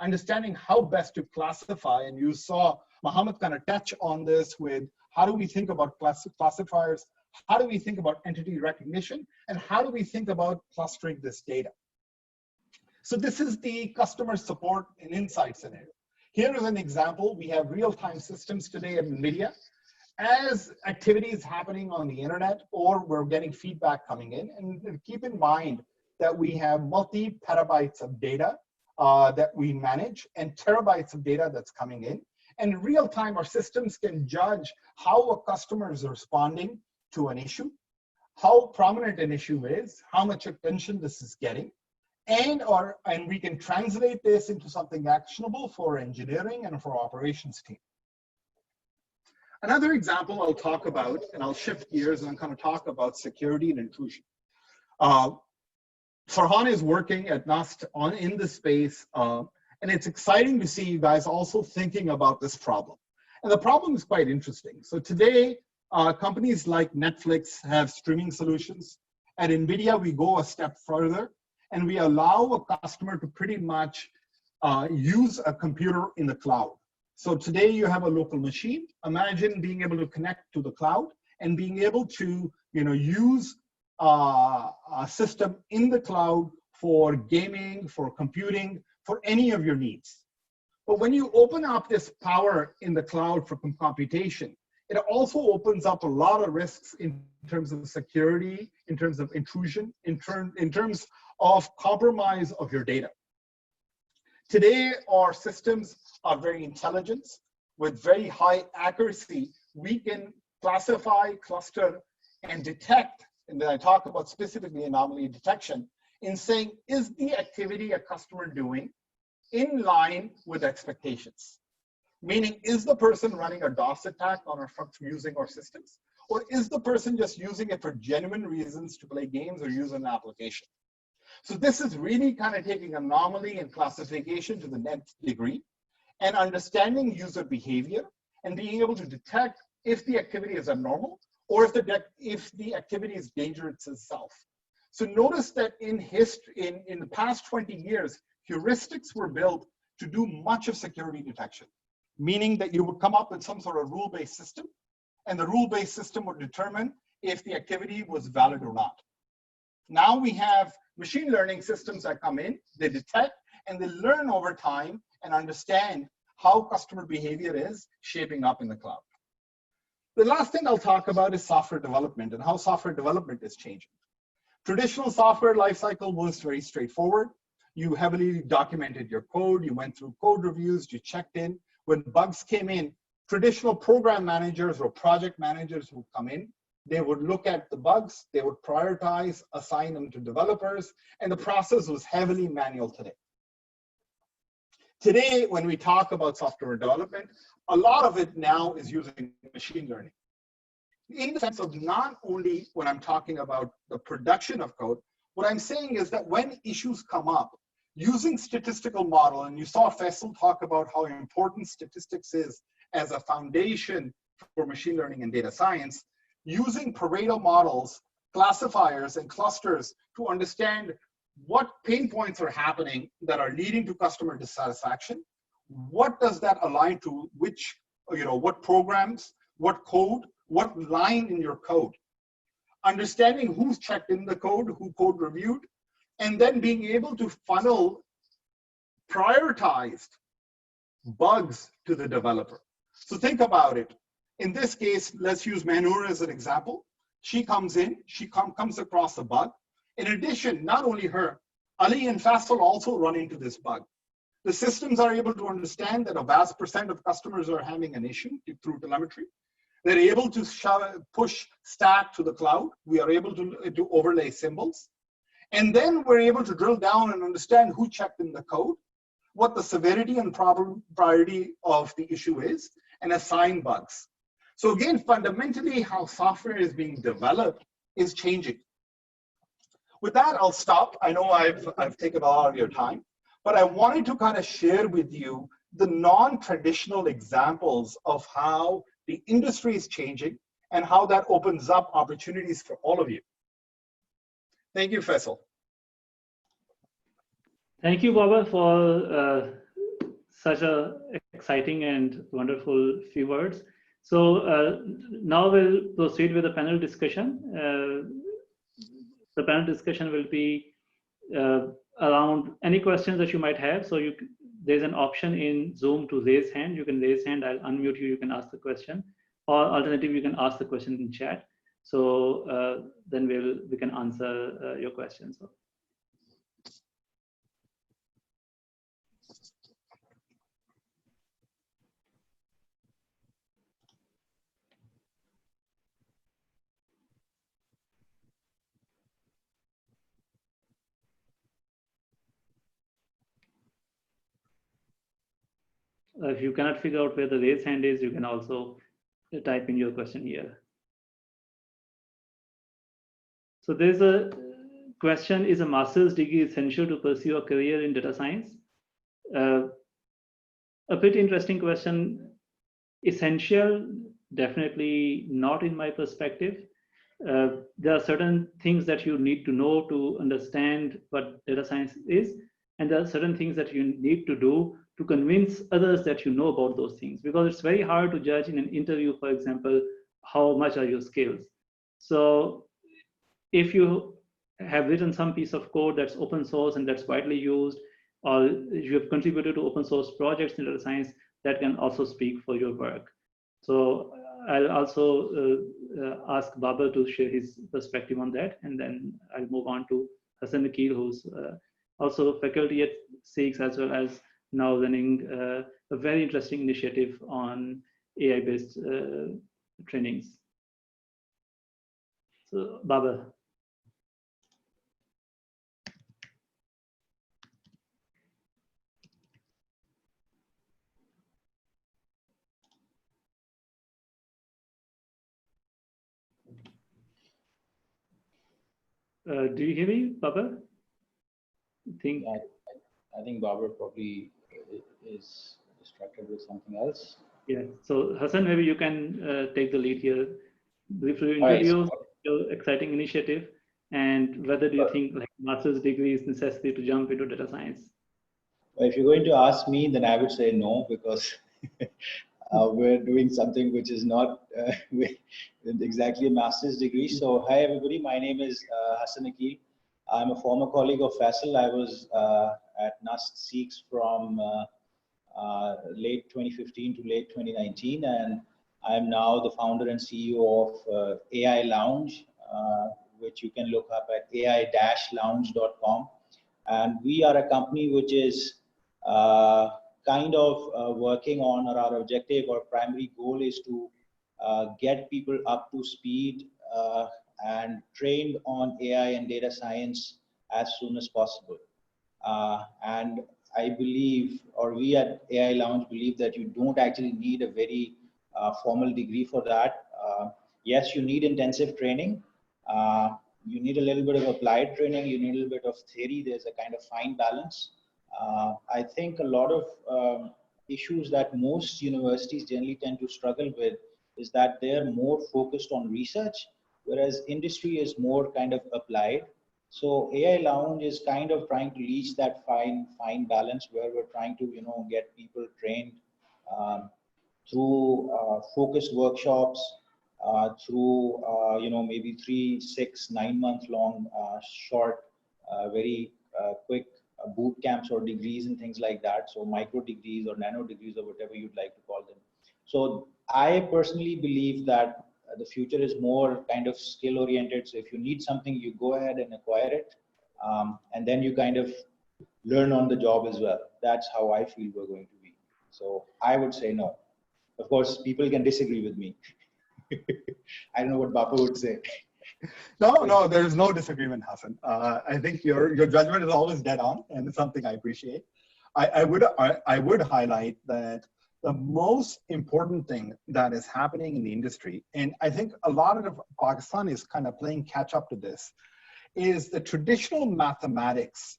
understanding how best to classify. And you saw Mohammed kind of touch on this with how do we think about classifiers, how do we think about entity recognition, and how do we think about clustering this data. So this is the customer support and insight scenario. Here is an example. We have real-time systems today at NVIDIA. As activity is happening on the internet or we're getting feedback coming in, and keep in mind that we have multi-petabytes of data that we manage and terabytes of data that's coming in. And in real time, our systems can judge how a customer is responding to an issue, how prominent an issue is, how much attention this is getting, and we can translate this into something actionable for engineering and for operations team. Another example I'll talk about, and I'll shift gears and kind of talk about security and intrusion. Farhan is working at NUST in this space, and it's exciting to see you guys also thinking about this problem. And the problem is quite interesting. So today, companies like Netflix have streaming solutions. At NVIDIA, we go a step further, and we allow a customer to pretty much use a computer in the cloud. So today you have a local machine. Imagine being able to connect to the cloud and being able to use a system in the cloud for gaming, for computing, for any of your needs. But when you open up this power in the cloud for computation, it also opens up a lot of risks in terms of security, in terms of intrusion, in terms of compromise of your data. Today, our systems are very intelligent. With very high accuracy, we can classify, cluster, and detect, and then I talk about specifically anomaly detection, in saying, is the activity a customer doing in line with expectations? Meaning, is the person running a DOS attack on our using our systems? Or is the person just using it for genuine reasons to play games or use an application? So this is really kind of taking anomaly and classification to the nth degree and understanding user behavior and being able to detect if the activity is abnormal or if the activity is dangerous itself. So notice that in the past 20 years, heuristics were built to do much of security detection, meaning that you would come up with some sort of rule-based system, and the rule-based system would determine if the activity was valid or not. Now we have machine learning systems that come in, they detect, and they learn over time and understand how customer behavior is shaping up in the cloud. The last thing I'll talk about is software development and how software development is changing. Traditional software lifecycle was very straightforward. You heavily documented your code, you went through code reviews, you checked in. When bugs came in, traditional program managers or project managers would come in. They would look at the bugs, they would prioritize, assign them to developers, and the process was heavily manual today. Today, when we talk about software development, a lot of it now is using machine learning. In the sense of not only when I'm talking about the production of code, what I'm saying is that when issues come up, using statistical model, and you saw Faisal talk about how important statistics is as a foundation for machine learning and data science, using Pareto models, classifiers, and clusters to understand what pain points are happening that are leading to customer dissatisfaction. What does that align to which, what programs, what code, what line in your code? Understanding who's checked in the code, who code reviewed, and then being able to funnel prioritized bugs to the developer. So think about it. In this case, let's use Manur as an example. She comes in, she comes across a bug. In addition, not only her, Ali and Faisal also run into this bug. The systems are able to understand that a vast percent of customers are having an issue through telemetry. They're able to push stat to the cloud. We are able to overlay symbols. And then we're able to drill down and understand who checked in the code. what the severity and priority of the issue is and assign bugs. So again, fundamentally, how software is being developed is changing. With that, I'll stop. I know I've taken a lot of your time, but I wanted to kind of share with you the non-traditional examples of how the industry is changing and how that opens up opportunities for all of you. Thank you, Faisal. Thank you, Baba, for such a exciting and wonderful few words. So now we'll proceed with the panel discussion. The panel discussion will be around any questions that you might have. So there's an option in Zoom to raise hand. You can raise hand, I'll unmute you, you can ask the question. Or alternatively, you can ask the question in chat. So then we can answer your questions. If you cannot figure out where the raise hand is, you can also type in your question here. So there's a question, is a master's degree essential to pursue a career in data science? A pretty interesting question. Essential, definitely not in my perspective. There are certain things that you need to know to understand what data science is, and there are certain things that you need to do to convince others that you know about those things, because it's very hard to judge in an interview, for example, how much are your skills. So if you have written some piece of code that's open source and that's widely used, or you have contributed to open source projects in data science, that can also speak for your work. So I'll also ask Baba to share his perspective on that, and then I'll move on to Hassan Akil, who's also faculty at SEEKS, as well as now running a very interesting initiative on AI-based trainings. So Baba. Do you hear me, Baba? I think Baba probably is distracted with something else. Yeah, so Hassan, maybe you can take the lead here. Briefly introduce your exciting initiative, and whether do you think like master's degree is necessary to jump into data science? Well, if you're going to ask me, then I would say no, because we're doing something which is not with exactly a master's degree. So hi everybody, my name is Hassan Akil. I'm a former colleague of Faisal. I was at NUST SEEKS from late 2015 to late 2019, and I'm now the founder and CEO of AI Lounge, which you can look up at ai-lounge.com. And we are a company which is kind of working on, or our objective or primary goal is to get people up to speed and trained on AI and data science as soon as possible. And I believe, or we at AI Lounge believe, that you don't actually need a very formal degree for that. Yes, you need intensive training. You need a little bit of applied training. You need a little bit of theory. There's a kind of fine balance. I think a lot of issues that most universities generally tend to struggle with is that they're more focused on research, whereas industry is more kind of applied. So AI Lounge is kind of trying to reach that fine balance where we're trying to, get people trained through focused workshops, through, maybe 3, 6, 9 month long, short, very quick boot camps or degrees and things like that. So micro degrees or nano degrees or whatever you'd like to call them. So I personally believe that the future is more kind of skill oriented. So if you need something, you go ahead and acquire it. And then you kind of learn on the job as well. That's how I feel we're going to be. So I would say no. Of course, people can disagree with me. I don't know what Bapa would say. No, there is no disagreement, Hassan. I think your judgment is always dead on, and it's something I appreciate. I would highlight that the most important thing that is happening in the industry, and I think a lot of Pakistan is kind of playing catch up to this, is the traditional mathematics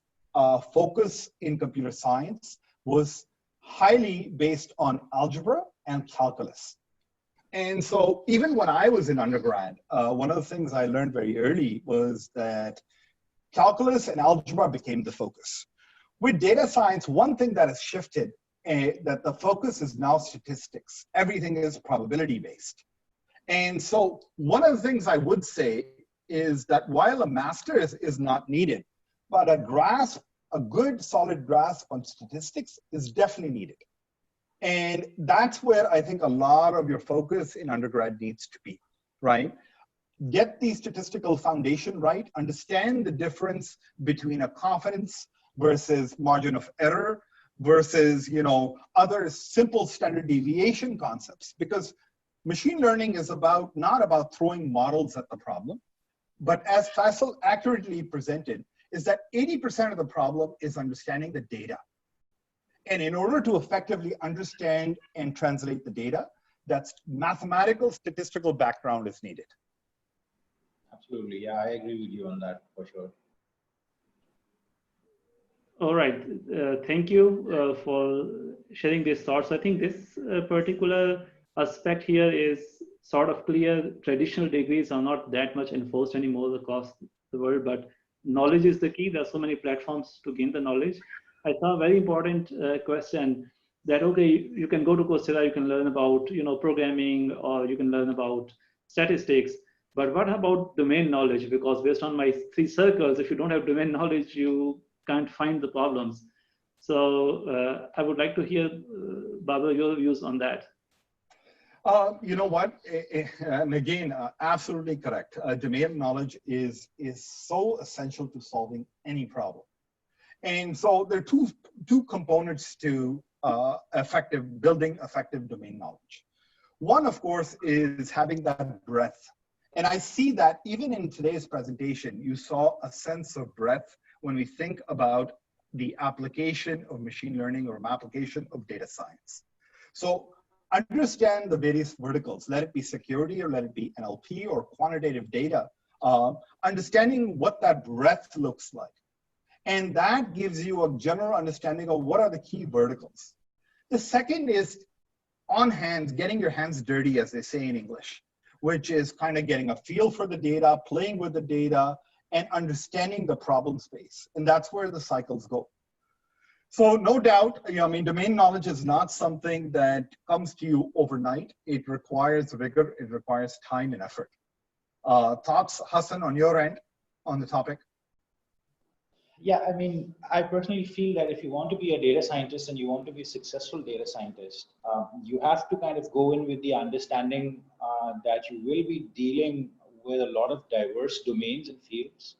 focus in computer science was highly based on algebra and calculus. And so even when I was in undergrad, one of the things I learned very early was that calculus and algebra became the focus. With data science, one thing that has shifted, that the focus is now statistics. Everything is probability based. And so one of the things I would say is that while a master's is not needed, but a good solid grasp on statistics is definitely needed. And that's where I think a lot of your focus in undergrad needs to be, right? Get the statistical foundation right, understand the difference between a confidence versus margin of error versus, you know, other simple standard deviation concepts, because machine learning is not about throwing models at the problem, but as Faisal accurately presented, is that 80% of the problem is understanding the data. And in order to effectively understand and translate the data, that's mathematical statistical background is needed. Absolutely, yeah, I agree with you on that for sure. All right, thank you for sharing these thoughts. I think this particular aspect here is sort of clear. Traditional degrees are not that much enforced anymore across the world, but knowledge is the key. There are so many platforms to gain the knowledge. I saw a very important question that, okay, you can go to Coursera, you can learn about, you know, programming, or you can learn about statistics, but what about domain knowledge? Because based on my 3 circles, if you don't have domain knowledge, you can't find the problems. So I would like to hear, Baba, your views on that. You know what, and again, absolutely correct. Domain knowledge is so essential to solving any problem. And so there are two components to building effective domain knowledge. One, of course, is having that breadth. And I see that even in today's presentation, you saw a sense of breadth when we think about the application of machine learning or application of data science. So understand the various verticals, let it be security or let it be NLP or quantitative data, understanding what that breadth looks like. And that gives you a general understanding of what are the key verticals. The second is on hands, getting your hands dirty, as they say in English, which is kind of getting a feel for the data, playing with the data, and understanding the problem space. And that's where the cycles go. So no doubt, you know, I mean, domain knowledge is not something that comes to you overnight. It requires rigor, it requires time and effort. Thoughts, Hassan, on your end on the topic? Yeah, I mean, I personally feel that if you want to be a data scientist and you want to be a successful data scientist, you have to kind of go in with the understanding that you will be dealing with a lot of diverse domains and fields.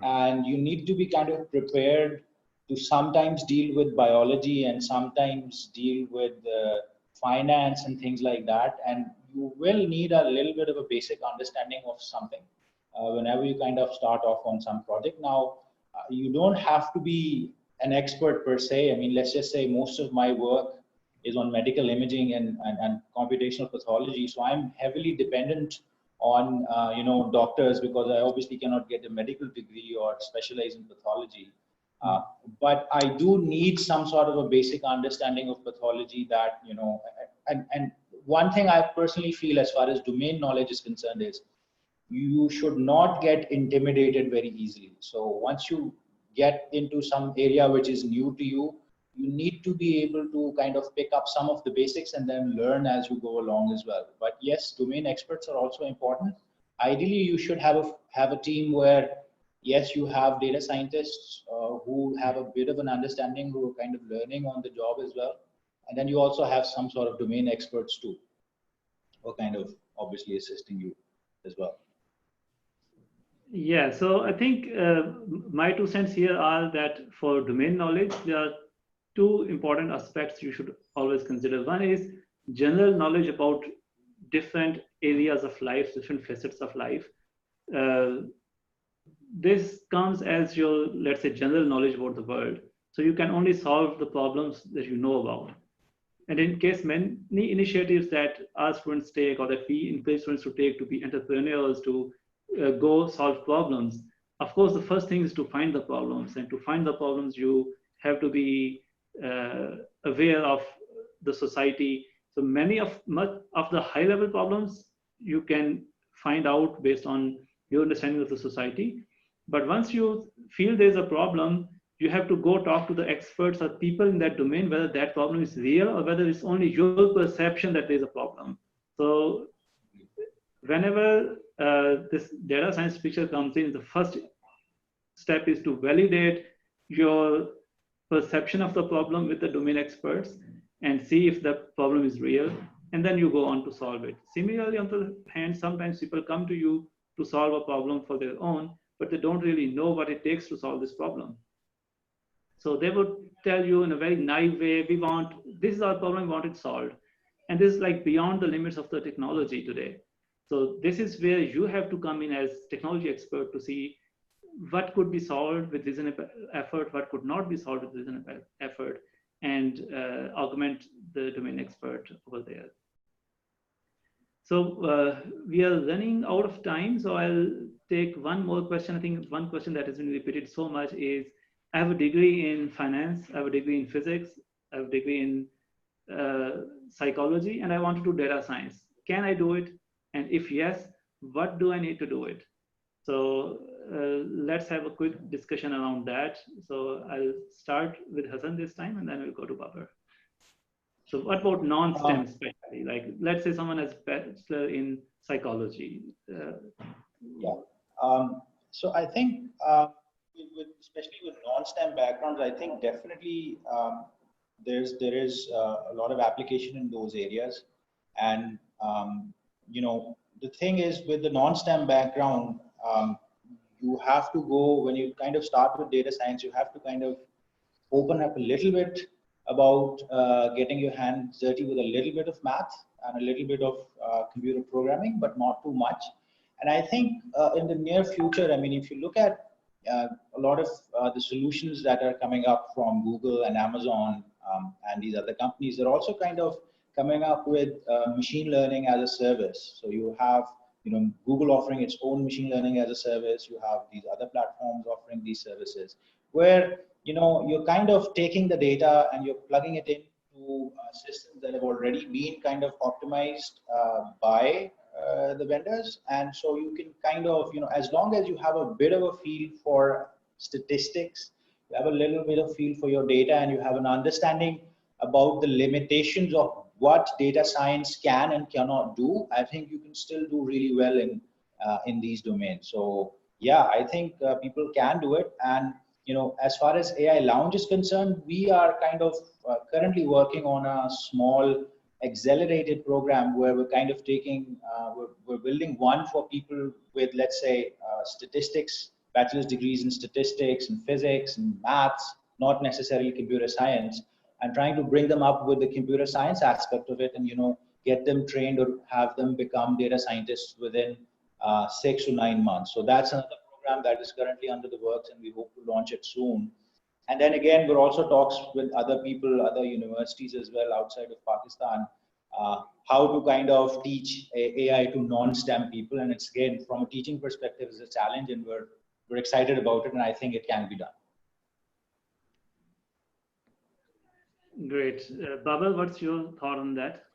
And you need to be kind of prepared to sometimes deal with biology and sometimes deal with finance and things like that. And you will need a little bit of a basic understanding of something whenever you kind of start off on some project. Now, you don't have to be an expert per se. I mean, let's just say most of my work is on medical imaging and computational pathology. So I'm heavily dependent on you know, doctors, because I obviously cannot get a medical degree or specialize in pathology. But I do need some sort of a basic understanding of pathology that, you know, and one thing I personally feel as far as domain knowledge is concerned is you should not get intimidated very easily. So once you get into some area which is new to you, you need to be able to kind of pick up some of the basics and then learn as you go along as well. But yes, domain experts are also important. Ideally, you should have a team where, yes, you have data scientists who have a bit of an understanding, who are kind of learning on the job as well. And then you also have some sort of domain experts too, who are kind of obviously assisting you as well. Yeah, so I think my 2 cents here are that for domain knowledge, there are 2 important aspects you should always consider. One is general knowledge about different areas of life, different facets of life. This comes as your, let's say, general knowledge about the world. So you can only solve the problems that you know about. And in case many initiatives that our students take or that we encourage students to take to be entrepreneurs, to go solve problems, of course, the first thing is to find the problems. And to find the problems, you have to be aware of the society. So much of the high level problems you can find out based on your understanding of the society. But once you feel there's a problem, you have to go talk to the experts or people in that domain, whether that problem is real or whether it's only your perception that there's a problem. So whenever this data science picture comes in, the first step is to validate your perception of the problem with the domain experts and see if the problem is real, and then you go on to solve it. Similarly, on the other hand, sometimes people come to you to solve a problem for their own, but they don't really know what it takes to solve this problem. So they would tell you in a very naive way, this is our problem, we want it solved. And this is like beyond the limits of the technology today. So this is where you have to come in as technology expert to see what could be solved with reasonable effort, what could not be solved with reasonable effort, and augment the domain expert over there. So we are running out of time, so I'll take one more question. I think one question that has been repeated so much is, I have a degree in finance, I have a degree in physics, I have a degree in psychology, and I want to do data science. Can I do it? And if yes, what do I need to do it? So let's have a quick discussion around that. So I'll start with Hassan this time, and then we'll go to Babar. So what about non-STEM especially? Like, let's say someone has bachelor in psychology. So I think, especially with non-STEM backgrounds, I think definitely there is a lot of application in those areas. And, you know, the thing is with the non-STEM background, you have to go, when you kind of start with data science, you have to kind of open up a little bit about getting your hands dirty with a little bit of math and a little bit of computer programming, but not too much. And I think in the near future, I mean, if you look at a lot of the solutions that are coming up from Google and Amazon and these other companies, they're also kind of coming up with machine learning as a service. So you have, you know, Google offering its own machine learning as a service. You have these other platforms offering these services where, you know, you're kind of taking the data and you're plugging it into systems that have already been kind of optimized by the vendors. And so you can kind of, you know, as long as you have a bit of a feel for statistics, you have a little bit of feel for your data, and you have an understanding about the limitations of what data science can and cannot do, I think you can still do really well in these domains. So yeah, I think people can do it. And, you know, as far as AI Lounge is concerned, we are kind of currently working on a small accelerated program where we're kind of taking, we're building one for people with, let's say, statistics, bachelor's degrees in statistics and physics and maths, not necessarily computer science, and trying to bring them up with the computer science aspect of it and, you know, get them trained or have them become data scientists within 6 to 9 months. So that's another program that is currently under the works, and we hope to launch it soon. And then again, we're also talks with other people, other universities as well outside of Pakistan, how to kind of teach AI to non-STEM people. And it's, again, from a teaching perspective, is a challenge, and we're excited about it, and I think it can be done. Great. Babar, what's your thought on that?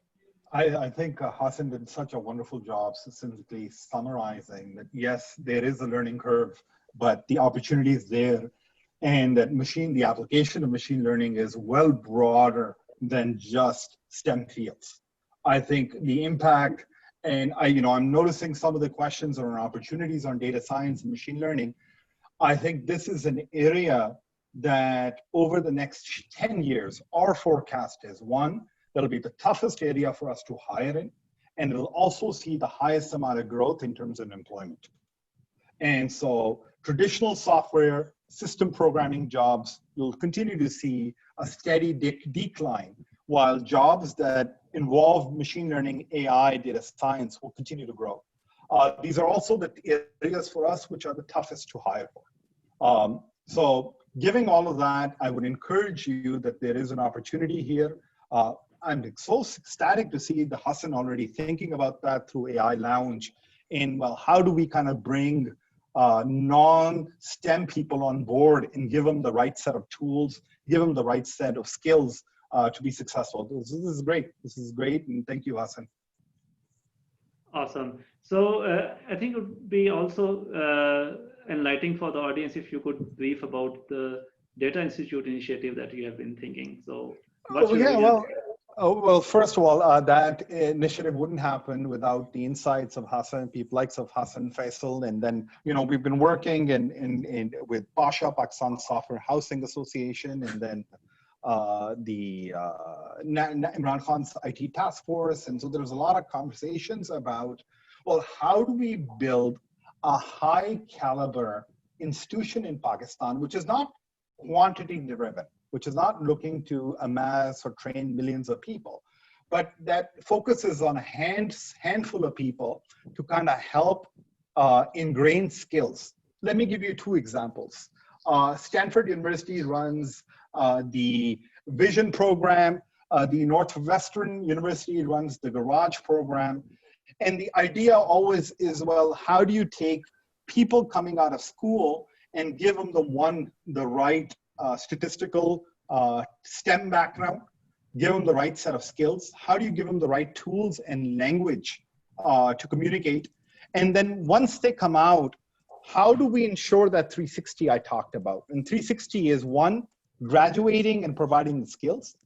I think Hassan did such a wonderful job succinctly summarizing that, yes, there is a learning curve, but the opportunity is there. And that the application of machine learning is well broader than just STEM fields. I think the impact, and I'm noticing some of the questions or opportunities on data science and machine learning. I think this is an area that over the next 10 years, our forecast is, one, that'll be the toughest area for us to hire in, and it'll also see the highest amount of growth in terms of employment. And so traditional software, system programming jobs, you'll continue to see a steady decline, while jobs that involve machine learning, AI, data science will continue to grow. These are also the areas for us which are the toughest to hire for. So Given all of that, I would encourage you that there is an opportunity here. I'm so ecstatic to see the Hassan already thinking about that through AI Lounge. And well, how do we kind of bring non-STEM people on board and give them the right set of tools, give them the right set of skills to be successful. This is great. This is great. And thank you, Hassan. Awesome. So I think it would be also enlightening for the audience if you could brief about the Data Institute initiative that you have been thinking. So well, first of all, that initiative wouldn't happen without the insights of Hassan, people likes of Hassan Faisal, and then we've been working with Pasha, Pakistan Software Housing Association, and then the Imran Khan's IT task force, and so there's a lot of conversations about, well, how do we build a high caliber institution in Pakistan, which is not quantity driven, which is not looking to amass or train millions of people, but that focuses on a handful of people to kind of help ingrain skills. Let me give you two examples. Stanford University runs the Vision program. The Northwestern University runs the Garage program. And the idea always is, well, how do you take people coming out of school and give them the right statistical STEM background, give them the right set of skills? How do you give them the right tools and language to communicate? And then once they come out, how do we ensure that 360 I talked about? And 360 is one, graduating and providing the skills.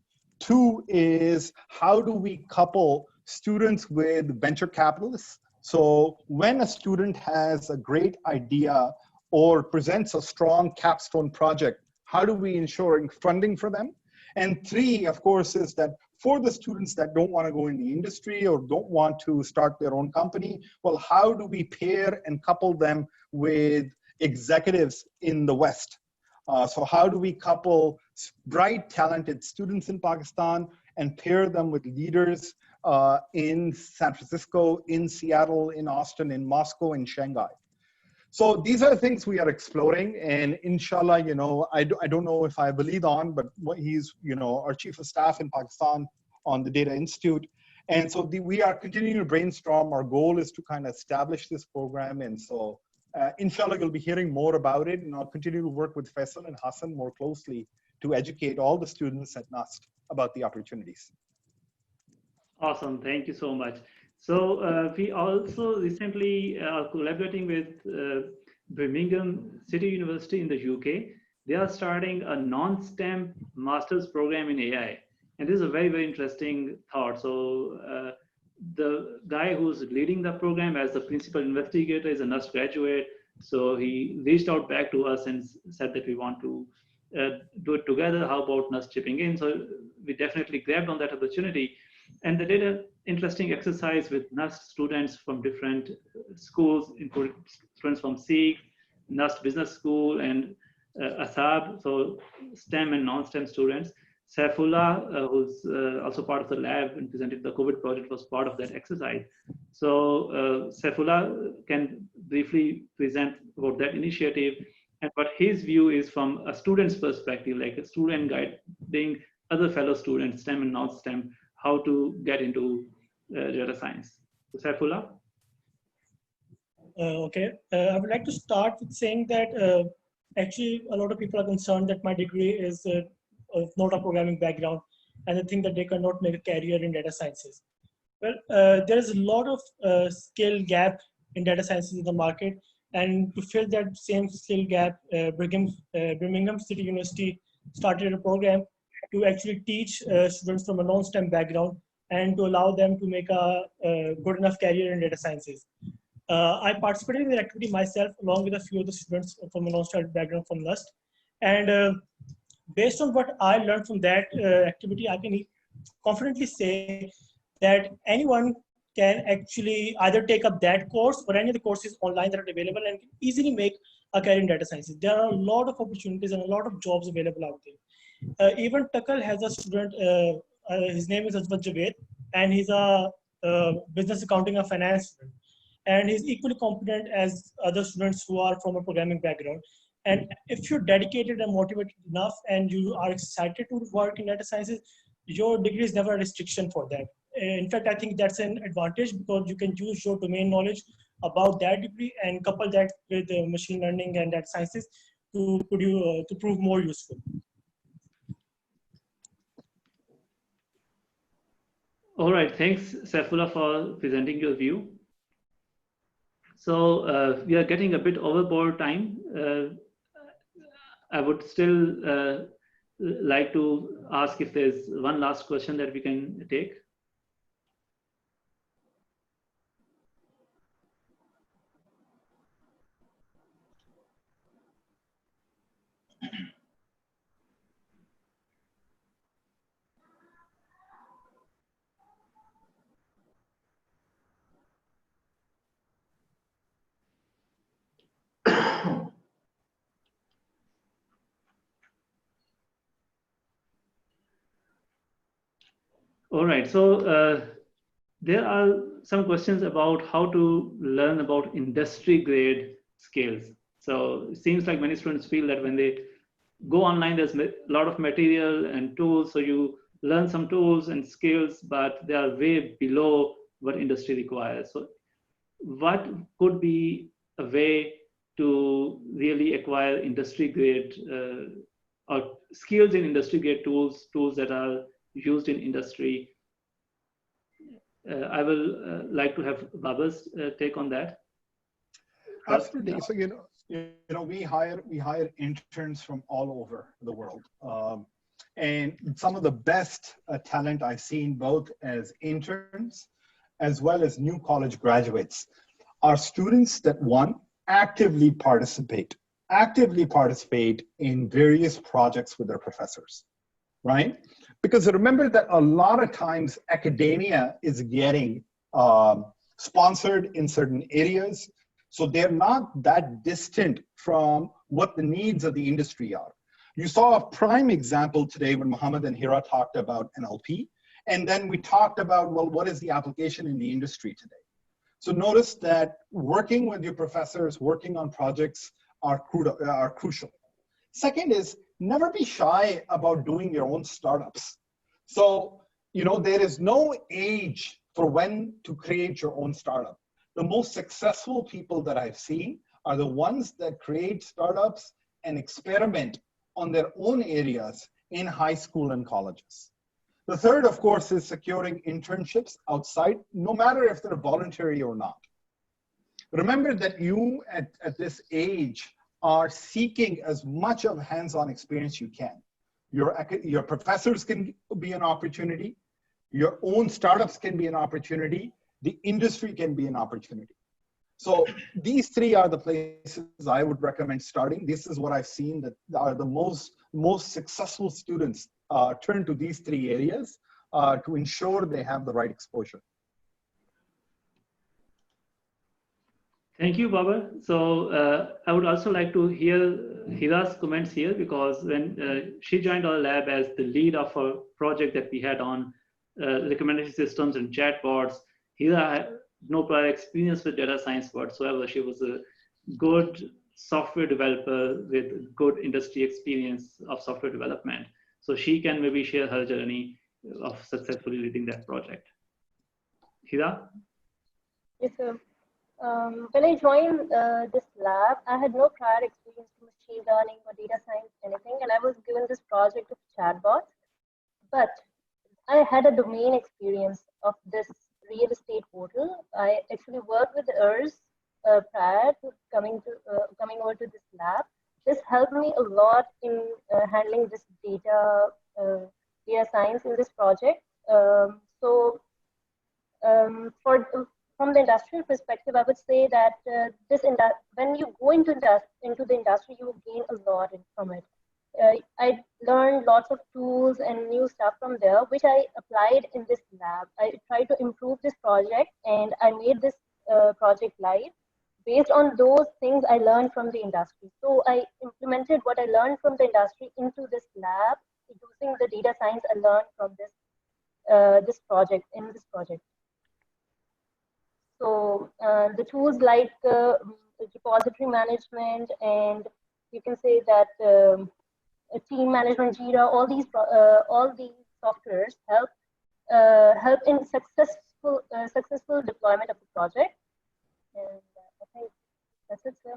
Two is, how do we couple students with venture capitalists? So when a student has a great idea or presents a strong capstone project, how do we ensure funding for them? And three, of course, is that for the students that don't want to go in the industry or don't want to start their own company, well, how do we pair and couple them with executives in the West? So how do we couple bright, talented students in Pakistan and pair them with leaders in San Francisco, in Seattle, in Austin, in Moscow, in Shanghai? So these are things we are exploring, and inshallah, I don't know if I have a lead on, but he's, our chief of staff in Pakistan on the Data Institute. And so we are continuing to brainstorm. Our goal is to kind of establish this program. And so inshallah, you'll be hearing more about it, and I'll continue to work with Faisal and Hassan more closely to educate all the students at NUST about the opportunities. Awesome, thank you so much. So we also recently are collaborating with Birmingham City University in the UK. They are starting a non-STEM master's program in AI. And this is a very, very interesting thought. So the guy who's leading the program as the principal investigator is a NUST graduate. So he reached out back to us and said that we want to do it together. How about NUST chipping in? So we definitely grabbed on that opportunity. And they did an interesting exercise with NUST students from different schools, including students from SEEK, NUST Business School, and ASAB, so STEM and non-STEM students. Saifullah, who's also part of the lab and presented the COVID project, was part of that exercise. So Saifullah can briefly present about that initiative and what his view is from a student's perspective, like a student guiding other fellow students, STEM and non-STEM, how to get into data science. So Saifullah? Okay, I would like to start with saying that actually a lot of people are concerned that my degree is not a programming background, and they think that they cannot make a career in data sciences. Well, there is a lot of skill gap in data sciences in the market, and to fill that same skill gap, Birmingham City University started a program to actually teach students from a non-STEM background and to allow them to make a good enough career in data sciences. I participated in the activity myself along with a few of the students from a non-STEM background from NUST. And based on what I learned from that activity, I can confidently say that anyone can actually either take up that course or any of the courses online that are available and easily make a career in data sciences. There are a lot of opportunities and a lot of jobs available out there. Even Tuckle has a student, his name is Azwat Javed, and he's a business accounting and finance student. And he's equally competent as other students who are from a programming background. And if you're dedicated and motivated enough and you are excited to work in data sciences, your degree is never a restriction for that. In fact, I think that's an advantage because you can use your domain knowledge about that degree and couple that with machine learning and data sciences to prove more useful. All right, thanks, Saifullah, for presenting your view. So we are getting a bit overboard time. I would still like to ask if there's one last question that we can take. All right, so there are some questions about how to learn about industry grade skills. So it seems like many students feel that when they go online, there's a lot of material and tools. So you learn some tools and skills, but they are way below what industry requires. So what could be a way to really acquire industry grade or skills in industry grade tools that are used in industry? I will like to have Baba's take on that. Absolutely. So we hire interns from all over the world, and some of the best talent I've seen both as interns as well as new college graduates are students that actively participate in various projects with their professors, right? Because remember that a lot of times academia is getting sponsored in certain areas. So they're not that distant from what the needs of the industry are. You saw a prime example today when Mohammed and Hira talked about NLP. And then we talked about, well, what is the application in the industry today? So notice that working with your professors, working on projects are crucial. Second is never be shy about doing your own startups. So, there is no age for when to create your own startup. The most successful people that I've seen are the ones that create startups and experiment on their own areas in high school and colleges. The third, of course, is securing internships outside, no matter if they're voluntary or not. Remember that you, at this age, are seeking as much of hands-on experience you can. Your professors can be an opportunity. Your own startups can be an opportunity. The industry can be an opportunity. So these three are the places I would recommend starting. This is what I've seen that are the most successful students turn to these three areas to ensure they have the right exposure. Thank you, Baba. So I would also like to hear Hira's comments here, because when she joined our lab as the lead of a project that we had on recommendation systems and chatbots, Hira had no prior experience with data science whatsoever. She was a good software developer with good industry experience of software development. So she can maybe share her journey of successfully leading that project. Hira? Yes, sir. When I joined this lab, I had no prior experience in machine learning or data science, anything, and I was given this project of chatbots. But I had a domain experience of this real estate portal. I actually worked with ERS prior to coming over to this lab. This helped me a lot in handling this data science in this project. From the industrial perspective, I would say that when you go into the industry, you will gain a lot from it. I learned lots of tools and new stuff from there, which I applied in this lab. I tried to improve this project, and I made this project live based on those things I learned from the industry. So I implemented what I learned from the industry into this lab using the data science I learned from this project. So the tools like repository management and You can say that team management, Jira, all these softwares help in successful deployment of the project. And I think that's it, sir.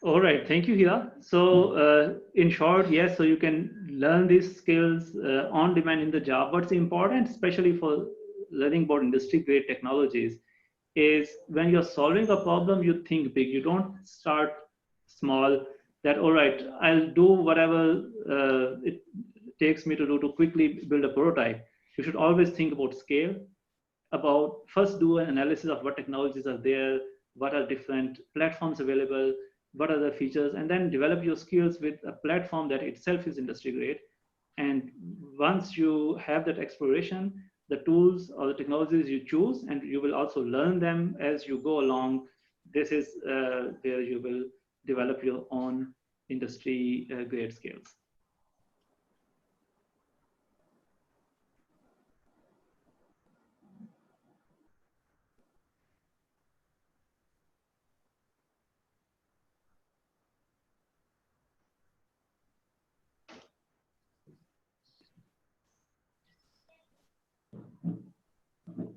All right, thank you, Hira. So in short, yes, so you can learn these skills on demand in the job. What's important, especially for learning about industry-grade technologies, is when you're solving a problem, you think big. You don't start small, that, all right, I'll do whatever it takes me to do to quickly build a prototype. You should always think about scale, about first do an analysis of what technologies are there, what are different platforms available, what are the features, and then develop your skills with a platform that itself is industry grade. And once you have that exploration, the tools or the technologies you choose, and you will also learn them as you go along. This is where you will develop your own industry grade skills.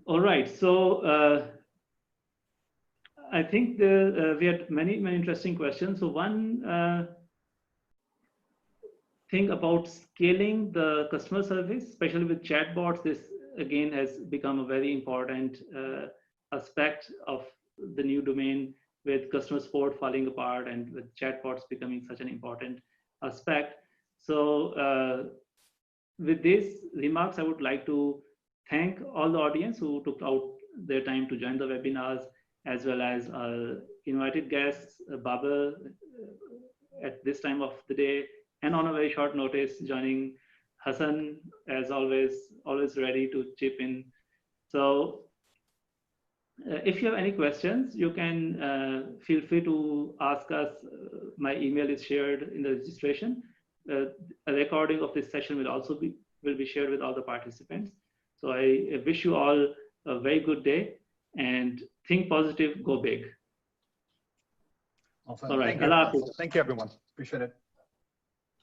All right, so I think we had many interesting questions. So one thing about scaling the customer service, especially with chatbots, this again has become a very important aspect of the new domain, with customer support falling apart and with chatbots becoming such an important aspect. So with these remarks, I would like to thank all the audience who took out their time to join the webinars, as well as our invited guests, Babar, at this time of the day, and on a very short notice, joining Hassan, as always ready to chip in. So if you have any questions, you can feel free to ask us. My email is shared in the registration. A recording of this session will also be shared with all the participants. So I wish you all a very good day, and think positive, go big. Awesome. All right. Thank you. Thank you, everyone. Appreciate it.